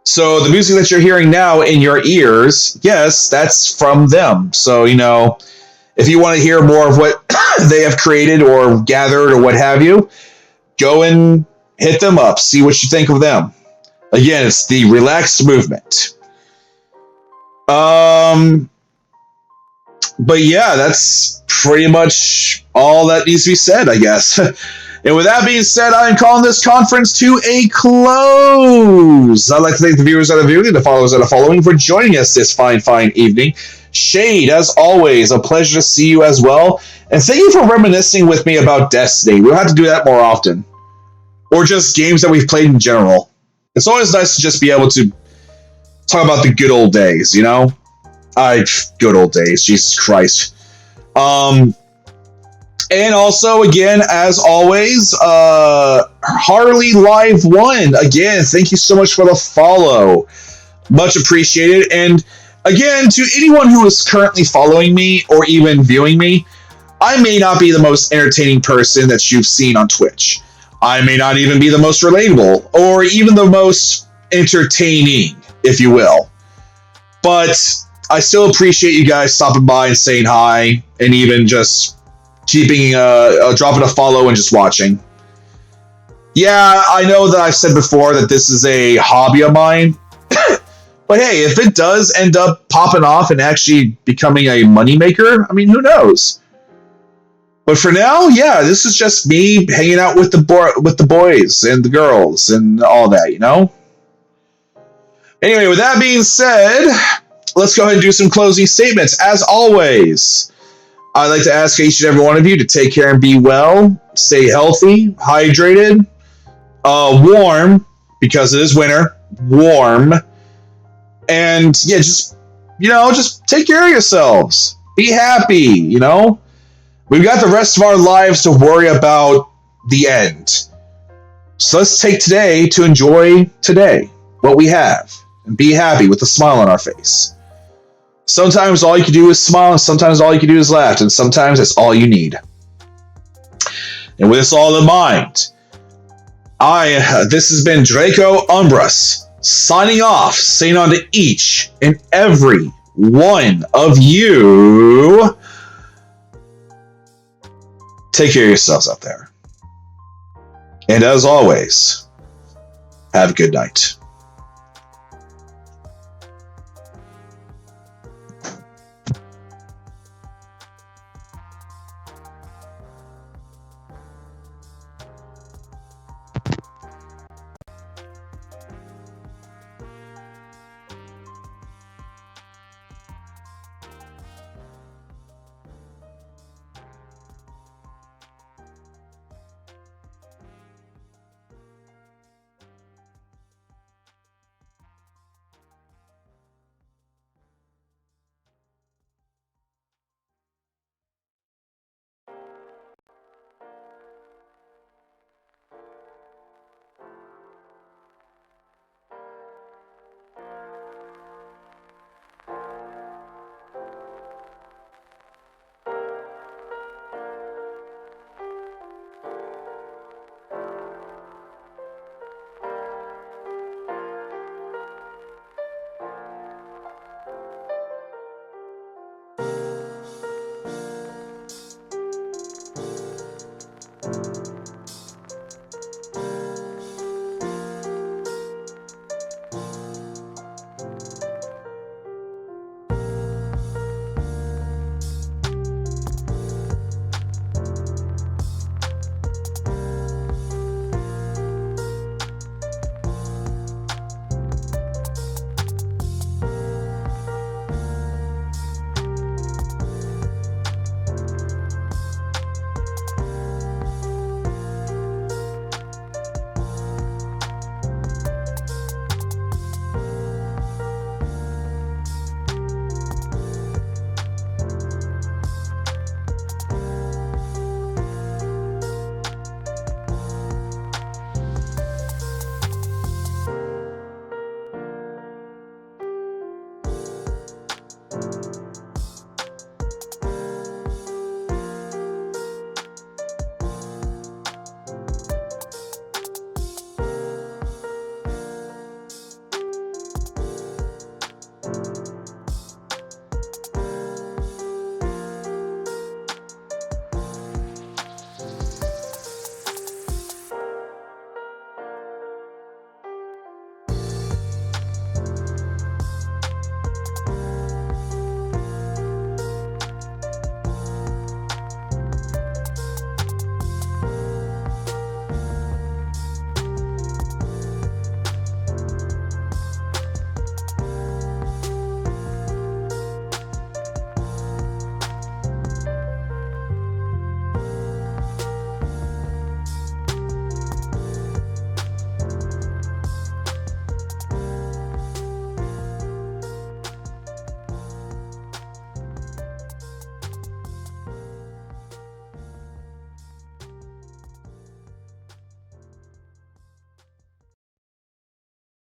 Speaker 1: So the music that you're hearing now in your ears, yes, that's from them. So, if you want to hear more of what they have created or gathered or what have you, go and hit them up, see what you think of them. Again, it's the Relaxed Movement. But yeah, that's pretty much all that needs to be said, I guess. And with that being said, I am calling this conference to a close. I'd like to thank the viewers that are viewing and the followers that are following for joining us this fine evening. Shade, as always, a pleasure to see you as well. And thank you for reminiscing with me about Destiny. We'll have to do that more often. Or just games that we've played in general. It's always nice to just be able to talk about the good old days, good old days, Jesus Christ. And also, again, as always, Harley Live 1. Again, thank you so much for the follow. Much appreciated. And again, to anyone who is currently following me or even viewing me, I may not be the most entertaining person that you've seen on Twitch. I may not even be the most relatable or even the most entertaining, if you will. But I still appreciate you guys stopping by and saying hi and even just keeping dropping a follow and just watching. Yeah, I know that I've said before that this is a hobby of mine. But hey, if it does end up popping off and actually becoming a moneymaker, I mean, who knows? But for now, yeah, this is just me hanging out with the boys and the girls and all that, Anyway, with that being said, let's go ahead and do some closing statements. As always, I'd like to ask each and every one of you to take care and be well, stay healthy, hydrated, warm, because it is winter, warm, and yeah, just take care of yourselves. Be happy, We've got the rest of our lives to worry about the end. So let's take today to enjoy today, what we have, and be happy with a smile on our face. Sometimes all you can do is smile, and sometimes all you can do is laugh, and sometimes that's all you need. And with this all in mind, this has been Draco Umbras, signing off, saying on to each and every one of you, take care of yourselves out there. And as always, have a good night.